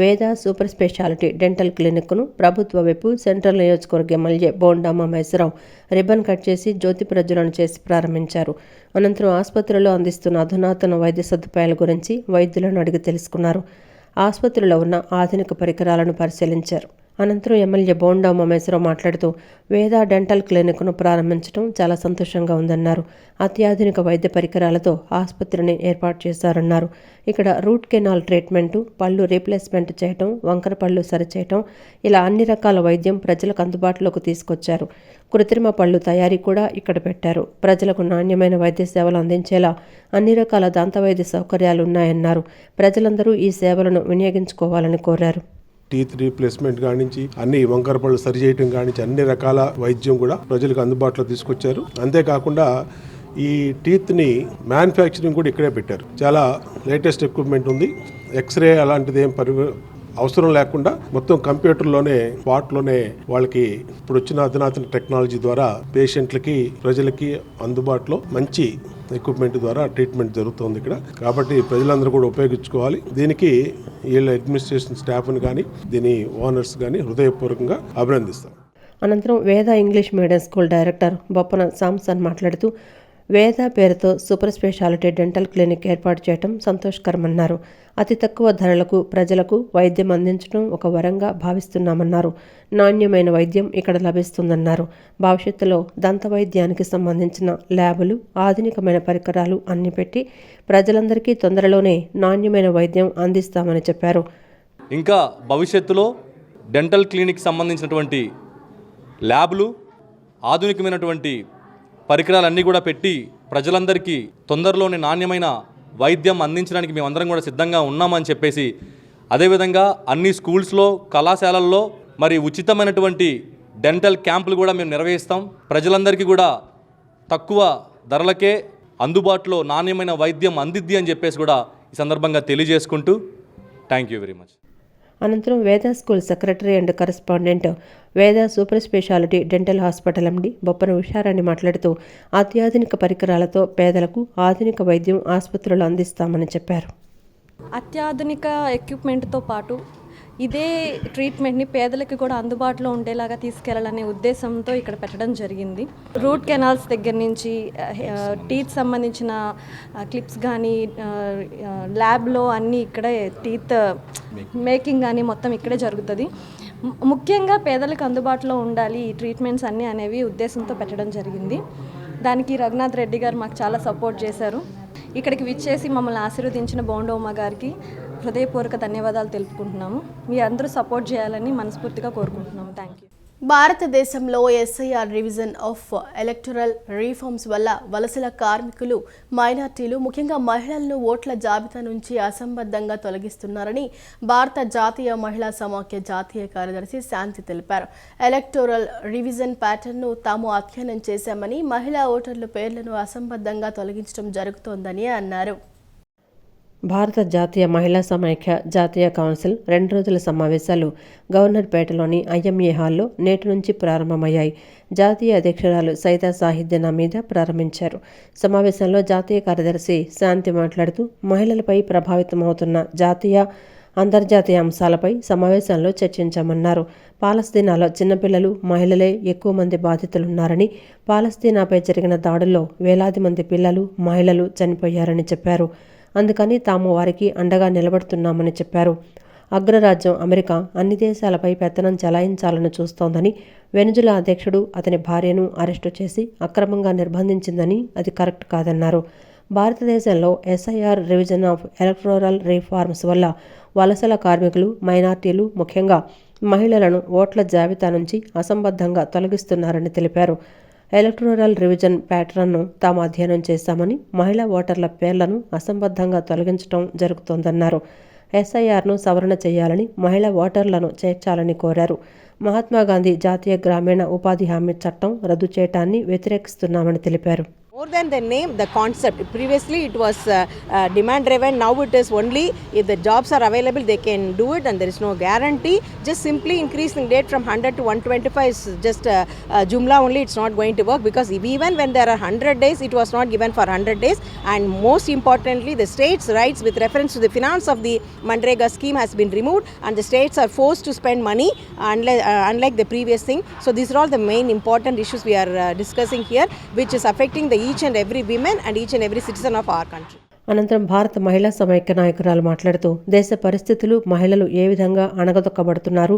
వేద సూపర్ స్పెషాలిటీ డెంటల్ క్లినిక్ను ప్రభుత్వ వైపు సెంట్రల్ నియోజకవర్గ MLA Bonda Maheswararao ribbon cut చేసి జ్యోతి ప్రజ్వలన చేసి ప్రారంభించారు. అనంతరం ఆసుపత్రిలో అందిస్తున్న అధునాతన వైద్య సదుపాయాల గురించి వైద్యులను అడిగి తెలుసుకున్నారు. ఆసుపత్రిలో ఉన్న ఆధునిక పరికరాలను పరిశీలించారు. అనంతరం ఎమ్మెల్యే బోండా మహేశ్వరరావు మాట్లాడుతూ వేద డెంటల్ క్లినిక్ను ప్రారంభించడం చాలా సంతోషంగా ఉందన్నారు. అత్యాధునిక వైద్య పరికరాలతో ఆసుపత్రిని ఏర్పాటు చేశారన్నారు. ఇక్కడ రూట్ కెనాల్ ట్రీట్మెంటు, పళ్ళు రీప్లేస్మెంట్ చేయటం, వంకర పళ్ళు సరిచేయటం, ఇలా అన్ని రకాల వైద్యం ప్రజలకు అందుబాటులోకి తీసుకొచ్చారు. కృత్రిమ పళ్ళు తయారీ కూడా ఇక్కడ పెట్టారు. ప్రజలకు నాణ్యమైన వైద్య సేవలు అందించేలా అన్ని రకాల దంత వైద్య సౌకర్యాలు ఉన్నాయన్నారు. ప్రజలందరూ ఈ సేవలను వినియోగించుకోవాలని కోరారు. టీత్ రీప్లేస్మెంట్ కానించి అన్ని వంకర పళ్ళు సరి చేయడం కానించి అన్ని రకాల వైద్యం కూడా ప్రజలకు అందుబాటులో తీసుకొచ్చారు. అంతేకాకుండా ఈ టీత్ని మ్యానుఫ్యాక్చరింగ్ కూడా ఇక్కడే పెట్టారు. చాలా లేటెస్ట్ ఎక్విప్మెంట్ ఉంది. ఎక్స్రే అలాంటిది ఏం అవసరం లేకుండా మొత్తం కంప్యూటర్లోనే స్పాట్లోనే వాళ్ళకి ఇప్పుడు వచ్చిన అధునాతన టెక్నాలజీ ద్వారా పేషెంట్లకి, ప్రజలకి అందుబాటులో మంచి ఎక్విప్మెంట్ ద్వారా ట్రీట్మెంట్ జరుగుతుంది ఇక్కడ. కాబట్టి ప్రజలందరూ కూడా ఉపయోగించుకోవాలి. దీనికి వీళ్ళ అడ్మినిస్ట్రేషన్ స్టాఫ్ని కానీ, దీని ఓనర్స్ కానీ హృదయపూర్వకంగా అభినందిస్తాం. అనంతరం వేద English medium school director Boppana Samson మాట్లాడుతూ వేద పేరుతో సూపర్ స్పెషాలిటీ డెంటల్ క్లినిక్ ఏర్పాటు చేయడం సంతోషకరమన్నారు. అతి తక్కువ ధరలకు ప్రజలకు వైద్యం అందించడం ఒక వరంగా భావిస్తున్నామన్నారు. నాణ్యమైన వైద్యం ఇక్కడ లభిస్తుందన్నారు. భవిష్యత్తులో దంత వైద్యానికి సంబంధించిన ల్యాబులు, ఆధునికమైన పరికరాలు అన్ని పెట్టి ప్రజలందరికీ తొందరలోనే నాణ్యమైన వైద్యం అందిస్తామని చెప్పారు. ఇంకా భవిష్యత్తులో డెంటల్ క్లినిక్ సంబంధించినటువంటి ల్యాబులు, ఆధునికమైనటువంటి పరికరాలన్నీ కూడా పెట్టి ప్రజలందరికీ తొందరలోనే నాణ్యమైన వైద్యం అందించడానికి మేమందరం కూడా సిద్ధంగా ఉన్నామని చెప్పేసి, అదేవిధంగా అన్ని స్కూల్స్లో, కళాశాలల్లో మరి ఉచితమైనటువంటి డెంటల్ క్యాంపులు కూడా మేము నిర్వహిస్తాం. ప్రజలందరికీ కూడా తక్కువ ధరలకే అందుబాటులో నాణ్యమైన వైద్యం అందిద్ది అని చెప్పేసి కూడా ఈ సందర్భంగా తెలియజేసుకుంటూ థ్యాంక్ యూ వెరీ మచ్. అనంతరం వేద స్కూల్ సెక్రటరీ అండ్ కరెస్పాండెంట్ వేద super speciality dental hospital MD Boppana Usharani మాట్లాడుతూ అత్యాధునిక పరికరాలతో పేదలకు ఆధునిక వైద్యం ఆసుపత్రులు అందిస్తామని చెప్పారు. అత్యాధునిక ఎక్విప్మెంట్తో పాటు ఇదే ట్రీట్మెంట్ని పేదలకు కూడా అందుబాటులో ఉండేలాగా తీసుకెళ్లాలనే ఉద్దేశంతో ఇక్కడ పెట్టడం జరిగింది. రూట్ కెనాల్స్ దగ్గర నుంచి టీత్ సంబంధించిన క్లిప్స్ కానీ, ల్యాబ్లో అన్నీ ఇక్కడే టీత్ మేకింగ్ కానీ మొత్తం ఇక్కడే జరుగుతుంది. ముఖ్యంగా పేదలకు అందుబాటులో ఉండాలి ఈ ట్రీట్మెంట్స్ అన్నీ అనేవి ఉద్దేశంతో పెట్టడం జరిగింది. దానికి రఘునాథ్ రెడ్డి గారు మాకు చాలా సపోర్ట్ చేశారు. ఇక్కడికి విచ్చేసి మమ్మల్ని ఆశీర్వదించిన బోండోమ్మ గారికి హృదయపూర్వక ధన్యవాదాలు తెలుపుకుంటున్నాము. మీ అందరూ సపోర్ట్ చేయాలని మనస్ఫూర్తిగా కోరుకుంటున్నాము. Thank you. భారతదేశంలో SIR revision of electoral reforms వల్ల వలసల కార్మికులు, మైనార్టీలు, ముఖ్యంగా మహిళలను ఓట్ల జాబితా నుంచి అసంబద్ధంగా తొలగిస్తున్నారని భారత జాతీయ మహిళా సమాఖ్య జాతీయ కార్యదర్శి శాంతి తెలిపారు. ఎలక్టోరల్ రివిజన్ ప్యాటర్న్ను తాము అధ్యయనం చేశామని, మహిళా ఓటర్ల పేర్లను అసంబద్ధంగా తొలగించడం జరుగుతోందని అన్నారు. భారత జాతీయ మహిళా సమైక్య జాతీయ కౌన్సిల్ 2 రోజుల సమావేశాలు గవర్నర్పేటలోని ఐఎంఏ హాల్లో నేటి నుంచి ప్రారంభమయ్యాయి. జాతీయ అధ్యక్షురాలు సైదా సాహిద్దిన్ హమీద ప్రారంభించారు. సమావేశంలో జాతీయ కార్యదర్శి శాంతి మాట్లాడుతూ మహిళలపై ప్రభావితమవుతున్న జాతీయ, అంతర్జాతీయ అంశాలపై సమావేశంలో చర్చించామన్నారు. పాలస్తీనాలో చిన్నపిల్లలు, మహిళలే ఎక్కువ మంది బాధితులున్నారని, పాలస్తీనాపై జరిగిన దాడుల్లో వేలాది మంది పిల్లలు, మహిళలు చనిపోయారని చెప్పారు. అందుకని తాము వారికి అండగా నిలబడుతున్నామని చెప్పారు. అగ్రరాజ్యం అమెరికా అన్ని దేశాలపై పెత్తనం చెలాయించాలని చూస్తోందని, వెనుజులా అధ్యక్షుడు అతని భార్యను అరెస్టు చేసి అక్రమంగా నిర్బంధించిందని అది కరెక్ట్ కాదన్నారు. భారతదేశంలో SIR revision of electoral reforms వల్ల వలసల కార్మికులు, మైనార్టీలు, ముఖ్యంగా మహిళలను ఓట్ల జాబితా నుంచి అసంబద్ధంగా తొలగిస్తున్నారని తెలిపారు. ఎలక్టోరల్ రివిజన్ ప్యాటర్న్ను తాము అధ్యయనం చేశామని, మహిళా ఓటర్ల పేర్లను అసంబద్ధంగా తొలగించడం జరుగుతోందన్నారు. ఎస్ఐఆర్ను సవరణ చేయాలని, మహిళా ఓటర్లను చేర్చాలని కోరారు. మహాత్మాగాంధీ జాతీయ గ్రామీణ ఉపాధి హామీ చట్టం రద్దు చేయటాన్ని వ్యతిరేకిస్తున్నామని తెలిపారు. More than the name, the concept. Previously it was demand driven. Now it is only if the jobs are available they can do it, and there is no guarantee. Just simply increasing date from 100 to 125 is just jumla only. It's not going to work, because even when there are 100 days, it was not given for 100 days. And most importantly, the states' rights with reference to the finance of the Manrega scheme has been removed, and the states are forced to spend money unlike the previous thing. So these are all the main important issues we are discussing here, which is affecting the each and every woman and each and every citizen of our country. అనంతరం భారత మహిళా సమైక్య నాయకురాలు మాట్లాడుతూ దేశ పరిస్థితులు, మహిళలు ఏ విధంగా అణగదొక్కబడుతున్నారు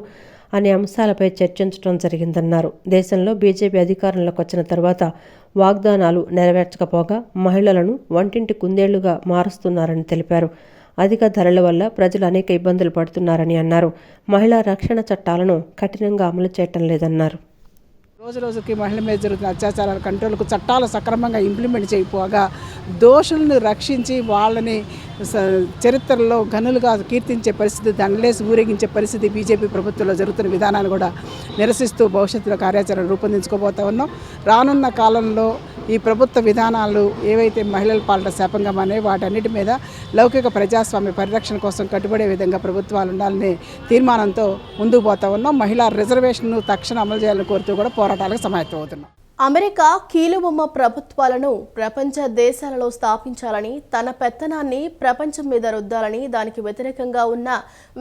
అనే అంశాలపై చర్చించడం జరిగిందన్నారు. దేశంలో బీజేపీ అధికారంలోకి వచ్చిన తర్వాత వాగ్దానాలు నెరవేర్చకపోగా మహిళలను వంటింటి కుందేళ్లుగా మారుస్తున్నారని తెలిపారు. అధిక ధరల వల్ల ప్రజలు అనేక ఇబ్బందులు పడుతున్నారని అన్నారు. మహిళా రక్షణ చట్టాలను కఠినంగా అమలు చేయటం లేదన్నారు. రోజు రోజుకి మహిళల మీద జరుగుతున్న అత్యాచారాల కంట్రోల్కు చట్టాలు సక్రమంగా ఇంప్లిమెంట్ చేయకపోగా దోషులను రక్షించి వాళ్ళని చరిత్రలో గనులుగా కీర్తించే పరిస్థితి, దండలేసి ఊరేగించే పరిస్థితి బీజేపీ ప్రభుత్వంలో జరుగుతున్న విధానాన్ని కూడా నిరసిస్తూ భవిష్యత్తులో కార్యాచరణ రూపొందించుకోబోతా ఉన్నాం. రానున్న కాలంలో ఈ ప్రభుత్వ విధానాలు ఏవైతే మహిళల పాలన శాపంగా మానే వాటన్నిటి మీద లౌకిక ప్రజాస్వామ్య పరిరక్షణ కోసం కట్టుబడే విధంగా ప్రభుత్వాలు ఉండాలనే తీర్మానంతో ముందుకు పోతా ఉన్నాం. మహిళా రిజర్వేషన్ను తక్షణ అమలు చేయాలని కోరుతూ కూడా పోరాటాలకు సమాయత్తం అవుతున్నాం. అమెరికా కీలుబొమ్మ ప్రభుత్వాలను ప్రపంచ దేశాలలో స్థాపించాలని, తన పెత్తనాన్ని ప్రపంచం మీద రుద్దాలని, దానికి వ్యతిరేకంగా ఉన్న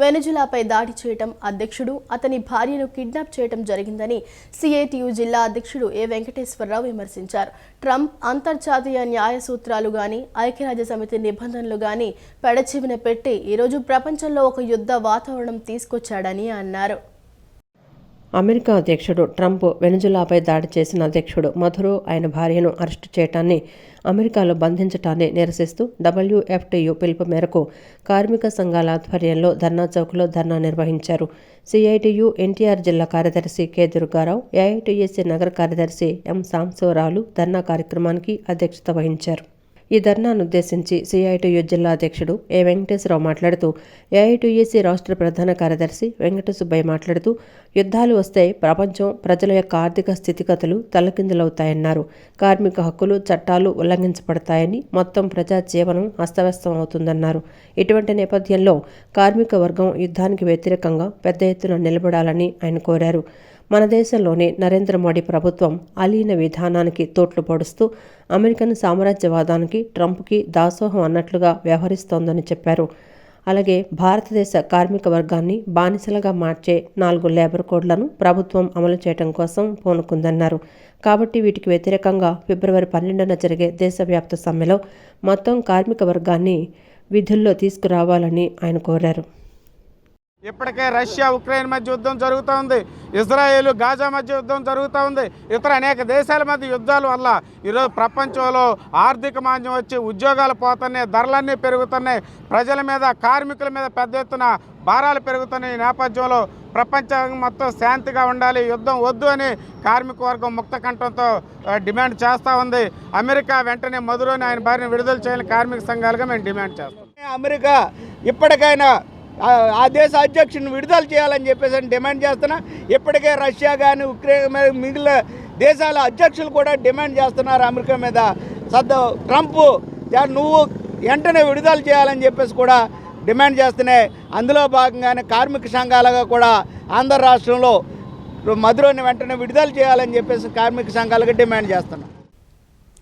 వెనుజులాపై దాడి చేయటం, అధ్యక్షుడు అతని భార్యను కిడ్నాప్ చేయటం జరిగిందని సిఐటియు జిల్లా అధ్యక్షుడు ఏ వెంకటేశ్వరరావు విమర్శించారు. ట్రంప్ అంతర్జాతీయ న్యాయ సూత్రాలు గాని, ఐక్యరాజ్య సమితి నిబంధనలు గాని పెడచెవిన పెట్టి ఈరోజు ప్రపంచంలో ఒక యుద్ధ వాతావరణం తీసుకొచ్చాడని అన్నారు. అమెరికా అధ్యక్షుడు ట్రంప్ వెనుజులాపై దాడి చేసిన అధ్యక్షుడు మధురో ఆయన భార్యను అరెస్టు చేయటాన్ని, అమెరికాలో బంధించటాన్ని నిరసిస్తూ WFTU పిలుపు మేరకు కార్మిక సంఘాల ఆధ్వర్యంలో ధర్నా చౌక్లో ధర్నా నిర్వహించారు. సిఐటియు ఎన్టీఆర్ జిల్లా కార్యదర్శి కె దుర్గారావు, ఏఐటియుసి నగర కార్యదర్శి ఎం సాంబశివరావులు ధర్నా కార్యక్రమానికి అధ్యక్షత వహించారు. ఈ ధర్నాను ఉద్దేశించి సిఐటియు జిల్లా అధ్యక్షుడు ఏ వెంకటేశ్వరరావు మాట్లాడుతూ, ఏఐటియుసి రాష్ట్ర ప్రధాన కార్యదర్శి వెంకట సుబ్బయ్య మాట్లాడుతూ, యుద్ధాలు వస్తే ప్రపంచం, ప్రజల యొక్క ఆర్థిక స్థితిగతులు తలకిందులవుతాయన్నారు. కార్మిక హక్కులు, చట్టాలు ఉల్లంఘించబడతాయని, మొత్తం ప్రజా జీవనం అస్తవ్యస్తం అవుతుందన్నారు. ఇటువంటి నేపథ్యంలో కార్మిక వర్గం యుద్ధానికి వ్యతిరేకంగా పెద్ద ఎత్తున నిలబడాలని ఆయన కోరారు. మన దేశంలోని నరేంద్ర మోడీ ప్రభుత్వం అలీన విధానానికి తోట్లు పొడుస్తూ అమెరికన్ సామ్రాజ్యవాదానికి, ట్రంప్కి దాసోహం అన్నట్లుగా వ్యవహరిస్తోందని చెప్పారు. అలాగే భారతదేశ కార్మిక వర్గాన్ని బానిసలుగా మార్చే 4 లేబర్ కోడ్లను ప్రభుత్వం అమలు చేయడం కోసం పూనుకుందన్నారు. కాబట్టి వీటికి వ్యతిరేకంగా ఫిబ్రవరి 12న జరిగే దేశవ్యాప్త సమ్మెలో మొత్తం కార్మిక వర్గాన్ని విధుల్లో తీసుకురావాలని ఆయన కోరారు. ఇప్పటికే రష్యా ఉక్రెయిన్ మధ్య యుద్ధం జరుగుతూ ఉంది, ఇజ్రాయేల్ గాజా మధ్య యుద్ధం జరుగుతూ ఉంది, ఇతర అనేక దేశాల మధ్య యుద్ధాల వల్ల ఈరోజు ప్రపంచంలో ఆర్థిక మాంద్యం వచ్చి ఉద్యోగాలు పోతున్నాయి, ధరలన్నీ పెరుగుతున్నాయి, ప్రజల మీద, కార్మికుల మీద పెద్ద ఎత్తున భారాలు పెరుగుతున్నాయి. ఈ నేపథ్యంలో ప్రపంచం మొత్తం శాంతిగా ఉండాలి, యుద్ధం వద్దు అని కార్మిక వర్గం ముక్త కంఠంతో డిమాండ్ చేస్తూ ఉంది. అమెరికా వెంటనే మధురోని ఆయన భార్యను విడుదల చేయాలని కార్మిక సంఘాలుగా మేము డిమాండ్ చేస్తాం. అమెరికా ఇప్పటికైనా ఆ దేశ అధ్యక్షుడిని విడుదల చేయాలని చెప్పేసి డిమాండ్ చేస్తున్నా. ఇప్పటికే రష్యా కానీ, ఉక్రెయిన్, మిగిలిన దేశాల అధ్యక్షులు కూడా డిమాండ్ చేస్తున్నారు అమెరికా మీద. ట్రంప్ నువ్వు వెంటనే విడుదల చేయాలని చెప్పేసి కూడా డిమాండ్ చేస్తున్నాయి. అందులో భాగంగానే కార్మిక సంఘాలుగా కూడా ఆంధ్ర రాష్ట్రంలో మధురని వెంటనే విడుదల చేయాలని చెప్పేసి కార్మిక సంఘాలుగా డిమాండ్ చేస్తున్నాం.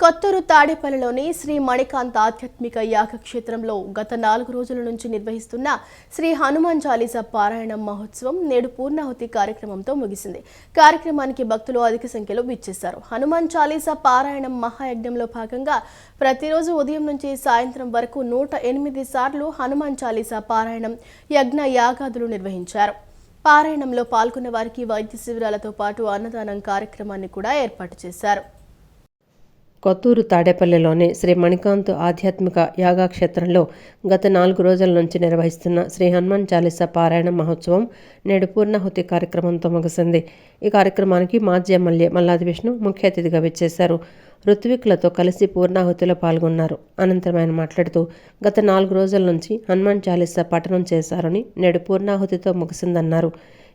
కొత్తూరు తాడేపల్లిలోని శ్రీ మణికాంత్ ఆధ్యాత్మిక యాగక్షేత్రంలో గత 4 రోజుల నుంచి నిర్వహిస్తున్న శ్రీ హనుమాన్ చాలీసా పారాయణం మహోత్సవం నేడు పూర్ణాహుతి కార్యక్రమంతో ముగిసింది. కార్యక్రమానికి భక్తులు అధిక సంఖ్యలో విచ్చేశారు. హనుమాన్ చాలీసా పారాయణం మహాయజ్ఞంలో భాగంగా ప్రతిరోజు ఉదయం నుంచి సాయంత్రం వరకు 108 సార్లు హనుమాన్ చాలీసా పారాయణం యజ్ఞ యాగాదులు నిర్వహించారు. పారాయణంలో పాల్గొన్న వారికి వైద్య శిబిరాలతో పాటు అన్నదానం కార్యక్రమాన్ని కూడా ఏర్పాటు చేశారు. కొత్తూరు తాడేపల్లిలోని శ్రీ మణికాంత్ ఆధ్యాత్మిక యాగక్షేత్రంలో గత 4 రోజుల నుంచి నిర్వహిస్తున్న శ్రీ హనుమాన్ చాలీసా పారాయణ మహోత్సవం నేడు పూర్ణాహుతి కార్యక్రమంతో ముగిసింది. ఈ కార్యక్రమానికి మాజీ ఎమ్మెల్యే మల్లాది విష్ణు ముఖ్య అతిథిగా విచ్చేశారు. ఋత్వికులతో కలిసి పూర్ణాహుతిలో పాల్గొన్నారు. అనంతరం ఆయన మాట్లాడుతూ గత 4 రోజుల నుంచి హనుమాన్ చాలీసా పఠనం చేశారని నేడు పూర్ణాహుతితో ముగిసిందన్నారు.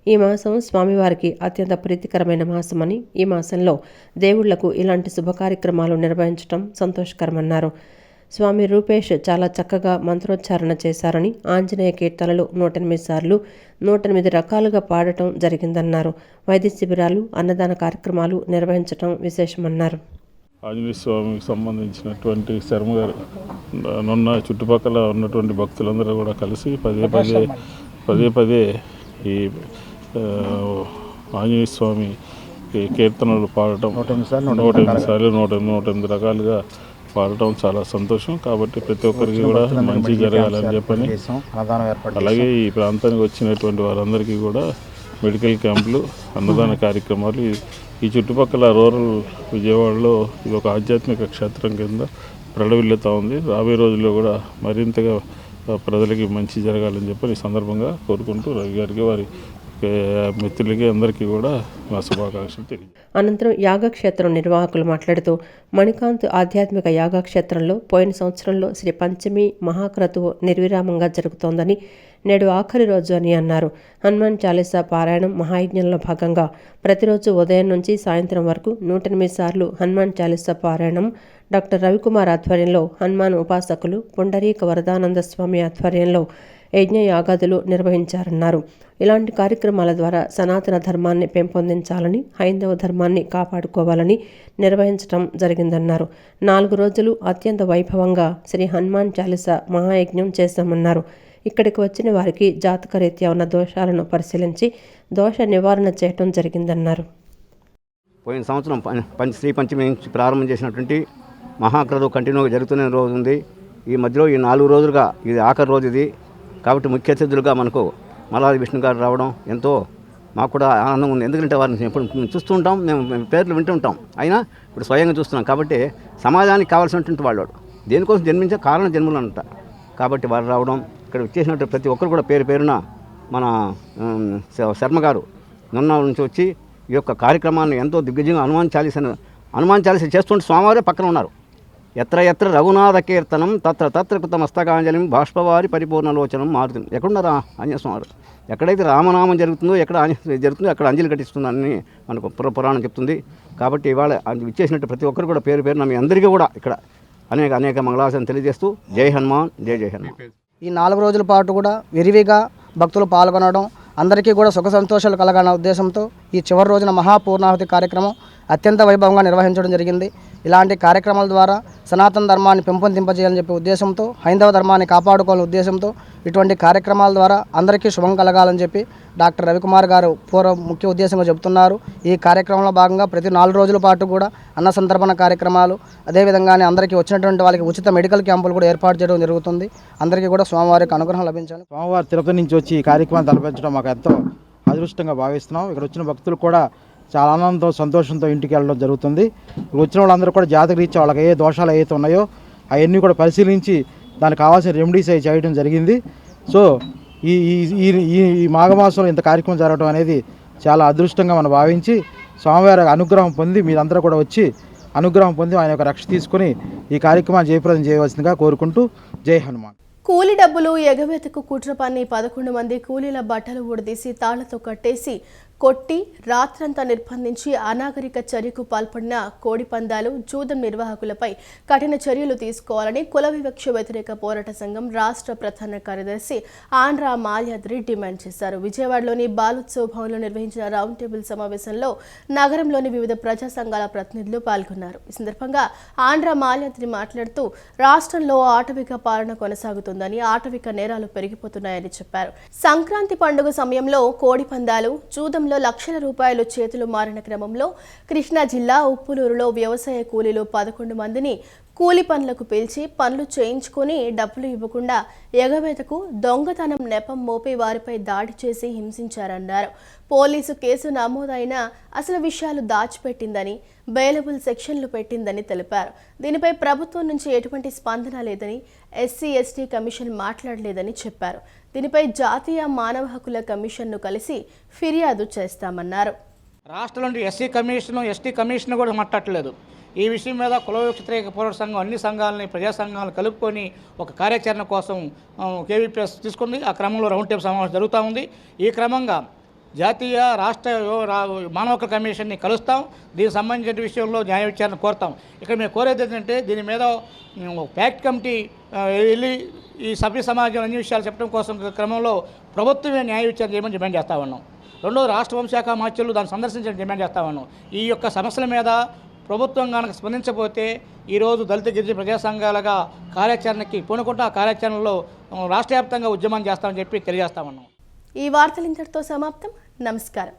ఈ మాసం స్వామివారికి అత్యంత ప్రీతికరమైన మాసమని ఈ మాసంలో దేవుళ్లకు ఇలాంటి శుభకార్యక్రమాలు నిర్వహించడం సంతోషకరమన్నారు. స్వామి రూపేష్ చాలా చక్కగా మంత్రోచ్చారణ చేశారని, ఆంజనేయ కీర్తనలు 108 సార్లు 108 రకాలుగా పాడటం జరిగిందన్నారు. వైద్య శిబిరాలు, అన్నదాన కార్యక్రమాలు నిర్వహించడం విశేషమన్నారు. ఆంజనేయ స్వామికి సంబంధించినటువంటి శర్మ గారు నున్న చుట్టుపక్కల ఉన్నటువంటి భక్తులందరూ కూడా కలిసి పదే పదే ఈ ఆంజనేయ స్వామి కీర్తనలు పాడటం 108 సార్లు 108 రకాలుగా పాడటం చాలా సంతోషం. కాబట్టి ప్రతి ఒక్కరికి కూడా మంచి జరగాలని చెప్పని, అలాగే ఈ ప్రాంతానికి వచ్చినటువంటి వారందరికీ కూడా మెడికల్ క్యాంపులు, అన్నదాన కార్యక్రమాలు ఈ చుట్టుపక్కల రూరల్ విజయవాడలో ఇది ఒక ఆధ్యాత్మిక క్షేత్రం కింద ప్రళవిల్లుతూ ఉంది. రాబోయే రోజుల్లో కూడా మరింతగా ప్రజలకి మంచి జరగాలని చెప్పి ఈ సందర్భంగా కోరుకుంటూ రవి గారికి, వారి మిత్రులకి అందరికీ కూడా మా శుభాకాంక్షలు తెలియజేస్తాను. అనంతరం యాగక్షేత్రం నిర్వాహకులు మాట్లాడుతూ మణికాంత్ ఆధ్యాత్మిక యాగక్షేత్రంలో పోయిన సంవత్సరంలో శ్రీ పంచమి మహాక్రతువు నిర్విరామంగా జరుగుతోందని, నేడు ఆఖరి రోజు అని అన్నారు. హనుమాన్ చాలీసా పారాయణం మహాయజ్ఞంలో భాగంగా ప్రతిరోజు ఉదయం నుంచి సాయంత్రం వరకు 108 సార్లు హనుమాన్ చాలీసా పారాయణం డాక్టర్ రవికుమార్ ఆధ్వర్యంలో, హనుమాన్ ఉపాసకులు పుండరీక వరదానంద స్వామి ఆధ్వర్యంలో యజ్ఞ యాగాదులు నిర్వహించారన్నారు. ఇలాంటి కార్యక్రమాల ద్వారా సనాతన ధర్మాన్ని పెంపొందించాలని, హైందవ ధర్మాన్ని కాపాడుకోవాలని నిర్వహించడం జరిగిందన్నారు. 4 రోజులు అత్యంత వైభవంగా శ్రీ హనుమాన్ చాలీసా మహాయజ్ఞం చేశామన్నారు. ఇక్కడికి వచ్చిన వారికి జాతకరీత్యా ఉన్న దోషాలను పరిశీలించి దోష నివారణ చేయడం జరిగిందన్నారు. పోయిన సంవత్సరం శ్రీ పంచమి నుంచి ప్రారంభం చేసినటువంటి మహాక్రతువు కంటిన్యూగా జరుగుతున్న రోజు ఉంది. ఈ మధ్యలో ఈ 4 రోజులుగా ఇది ఆఖరి రోజు ఇది. కాబట్టి ముఖ్య అతిథులుగా మనకు మల్లాది విష్ణు గారు రావడం ఎంతో మాకు కూడా ఆనందం ఉంది. ఎందుకంటే వారిని ఎప్పుడు చూస్తూ ఉంటాం, మేము పేర్లు వింటుంటాం, అయినా ఇప్పుడు స్వయంగా చూస్తున్నాం. కాబట్టి సమాజానికి కావాల్సినటువంటి వాళ్ళు దేనికోసం జన్మించే కారణ జన్మలు అంట. కాబట్టి వారు రావడం, ఇక్కడ వచ్చేసినట్టు ప్రతి ఒక్కరు కూడా పేరున మన శర్మ గారు నున్న నుంచి వచ్చి ఈ యొక్క కార్యక్రమాన్ని ఎంతో దిగ్గజంగా హనుమాన్ చాలీసా చేస్తుంటే స్వామివారే పక్కన ఉన్నారు. ఎత్ర ఎత్ర రఘునాథ కీర్తనం తత్ర తత్ర కృత మస్తకాంజలిం బాష్పవారి పరిపూర్ణలోచనం మారుతుంది. ఎక్కడున్నారా ఆంజనేయ స్వామి? ఎక్కడైతే రామనామం జరుగుతుందో, ఎక్కడ ఆంజనేయ జరుగుతుందో అక్కడ అంజలి కట్టిస్తుందని మనకు పురాణం చెప్తుంది. కాబట్టి ఇవాళ ఇచ్చేసినట్టు ప్రతి ఒక్కరు కూడా పేరున మీ అందరికీ కూడా ఇక్కడ అనేక మంగళాశాలను తెలియజేస్తూ జై హనుమాన్, జై జై హనుమాన్. ఈ 4 రోజుల పాటు కూడా విరివిగా భక్తులు పాల్గొనడం, అందరికీ కూడా సుఖ సంతోషాలు కలగాలన్న ఉద్దేశంతో ఈ చివరి రోజున మహాపూర్ణాహుతి కార్యక్రమం అత్యంత వైభవంగా నిర్వహించడం జరిగింది. ఇలాంటి కార్యక్రమాల ద్వారా సనాతన ధర్మాన్ని పెంపొందింపజేయాలని చెప్పే ఉద్దేశంతో, హైందవ ధర్మాన్ని కాపాడుకోవాలనే ఉద్దేశంతో ఇటువంటి కార్యక్రమాల ద్వారా అందరికీ శుభం కలగాలని చెప్పి డాక్టర్ రవికుమార్ గారు ముఖ్య ఉద్దేశంగా చెబుతున్నారు. ఈ కార్యక్రమంలో భాగంగా ప్రతి 4 రోజుల పాటు కూడా అన్న సంతర్పణ కార్యక్రమాలు, అదేవిధంగానే అందరికీ వచ్చినటువంటి వాళ్ళకి ఉచిత మెడికల్ క్యాంపులు కూడా ఏర్పాటు చేయడం జరుగుతుంది. అందరికీ కూడా స్వామివారికి అనుగ్రహం లభించాలి. స్వామివారి తిరుపతి నుంచి వచ్చి ఈ కార్యక్రమాన్ని తలపెట్టడం మాకు ఎంతో అదృష్టంగా భావిస్తున్నాం. ఇక్కడ వచ్చిన భక్తులు కూడా చాలా ఆనందంతో, సంతోషంతో ఇంటికి వెళ్ళడం జరుగుతుంది. వచ్చిన వాళ్ళందరూ కూడా జాతక రీత్యా వాళ్ళకి ఏ దోషాలు ఏవైతే ఉన్నాయో అవన్నీ కూడా పరిశీలించి దానికి కావాల్సిన రెమెడీస్ అవి చేయడం జరిగింది. సో ఈ మాఘమాసంలో ఇంత కార్యక్రమం జరగడం అనేది చాలా అదృష్టంగా మనం భావించి స్వామివారి అనుగ్రహం పొంది మీరందరూ కూడా వచ్చి అనుగ్రహం పొంది ఆయన యొక్క రక్ష తీసుకుని ఈ కార్యక్రమాన్ని జయప్రదం చేయవలసిందిగా కోరుకుంటూ జై హనుమాన్. కూలీ డబ్బులు ఎగవేతకు కుట్ర పన్ని 11 మంది కూలీల బట్టలు ఊడదీసి తాళ్లతో కట్టేసి కొట్టి రాత్రంతా నిర్బంధించి అనాగరిక చర్యకు పాల్పడిన కోడి పందాలు జూదం నిర్వాహకులపై కఠిన చర్యలు తీసుకోవాలని కుల వివక్ష వ్యతిరేక పోరాట సంఘం రాష్ట్ర ప్రధాన కార్యదర్శి ఆంధ్ర మాల్యాద్రి డిమాండ్ చేశారు. విజయవాడలోని బాలోత్సవ భవన్లో నిర్వహించిన రౌండ్ టేబుల్ సమావేశంలో నగరంలోని వివిధ ప్రజా సంఘాల ప్రతినిధులు పాల్గొన్నారు. ఈ సందర్భంగా ఆంధ్ర మాల్యాద్రి మాట్లాడుతూ రాష్ట్రంలో ఆటవిక పాలన కొనసాగుతుందని, ఆటవిక నేరాలు పెరిగిపోతున్నాయని చెప్పారు. సంక్రాంతి పండుగ సమయంలో కోడి పందాలు జూదం లక్షల రూపాయలు చేతులు మారిన క్రమంలో కృష్ణా జిల్లా ఉప్పులూరులో వ్యవసాయ కూలీలు 11 మందిని కూలి పనులకు పిలిచి పనులు చేయించుకుని డబ్బులు ఇవ్వకుండా ఎగవేతకు దొంగతనం నెపం మోపి వారిపై దాడి చేసి హింసించారన్నారు. పోలీసు కేసు నమోదైనా అసలు విషయాలు దాచిపెట్టిందని, బెయిలబుల్ సెక్షన్లు పెట్టిందని తెలిపారు. దీనిపై ప్రభుత్వం నుంచి ఎటువంటి స్పందన లేదని, ఎస్సీ ఎస్టీ కమిషన్ మాట్లాడలేదని చెప్పారు. దీనిపై జాతీయ మానవ హక్కుల కమిషన్ను కలిసి ఫిర్యాదు చేస్తామన్నారు. రాష్ట్రంలో ఎస్సీ కమిషన్, ఎస్టీ కమిషన్ కూడా మాట్లాడలేదు. ఈ విషయం మీద కుల వ్యతిరేక పోరాట సంఘం అన్ని సంఘాలని, ప్రజా సంఘాలను కలుపుకొని ఒక కార్యాచరణ కోసం కేవీపీఎస్ తీసుకుంది. ఆ క్రమంలో రౌండ్ టేబుల్ సమావేశం జరుగుతూ ఉంది. ఈ క్రమంగా జాతీయ రాష్ట్ర మానవ హక్కుల కమిషన్ని కలుస్తాం. దీనికి సంబంధించిన విషయంలో న్యాయ విచారణ కోరుతాం. ఇక్కడ మేము కోరేది ఏంటంటే దీని మీద ఫ్యాక్ట్ కమిటీ వెళ్ళి ఈ సభ్య సమాజం అన్ని విషయాలు చెప్పడం కోసం క్రమంలో ప్రభుత్వమే న్యాయ విచారణ చేయమని డిమాండ్ చేస్తా ఉన్నాం. రెండోది రాష్ట్ర హోంశాఖ మార్చులు దాన్ని సందర్శించడం డిమాండ్ చేస్తా ఉన్నాం. ఈ యొక్క సమస్యల మీద ప్రభుత్వం కనుక స్పందించకపోతే ఈరోజు దళిత గిరిజన ప్రజా సంఘాలుగా కార్యాచరణకి పూనుకుంటూ ఆ కార్యాచరణలో రాష్ట్ర వ్యాప్తంగా ఉద్యమం చేస్తామని చెప్పి తెలియజేస్తా ఉన్నాం. ఈ వార్తలు ఇంతటితో సమాప్తం. నమస్కారం.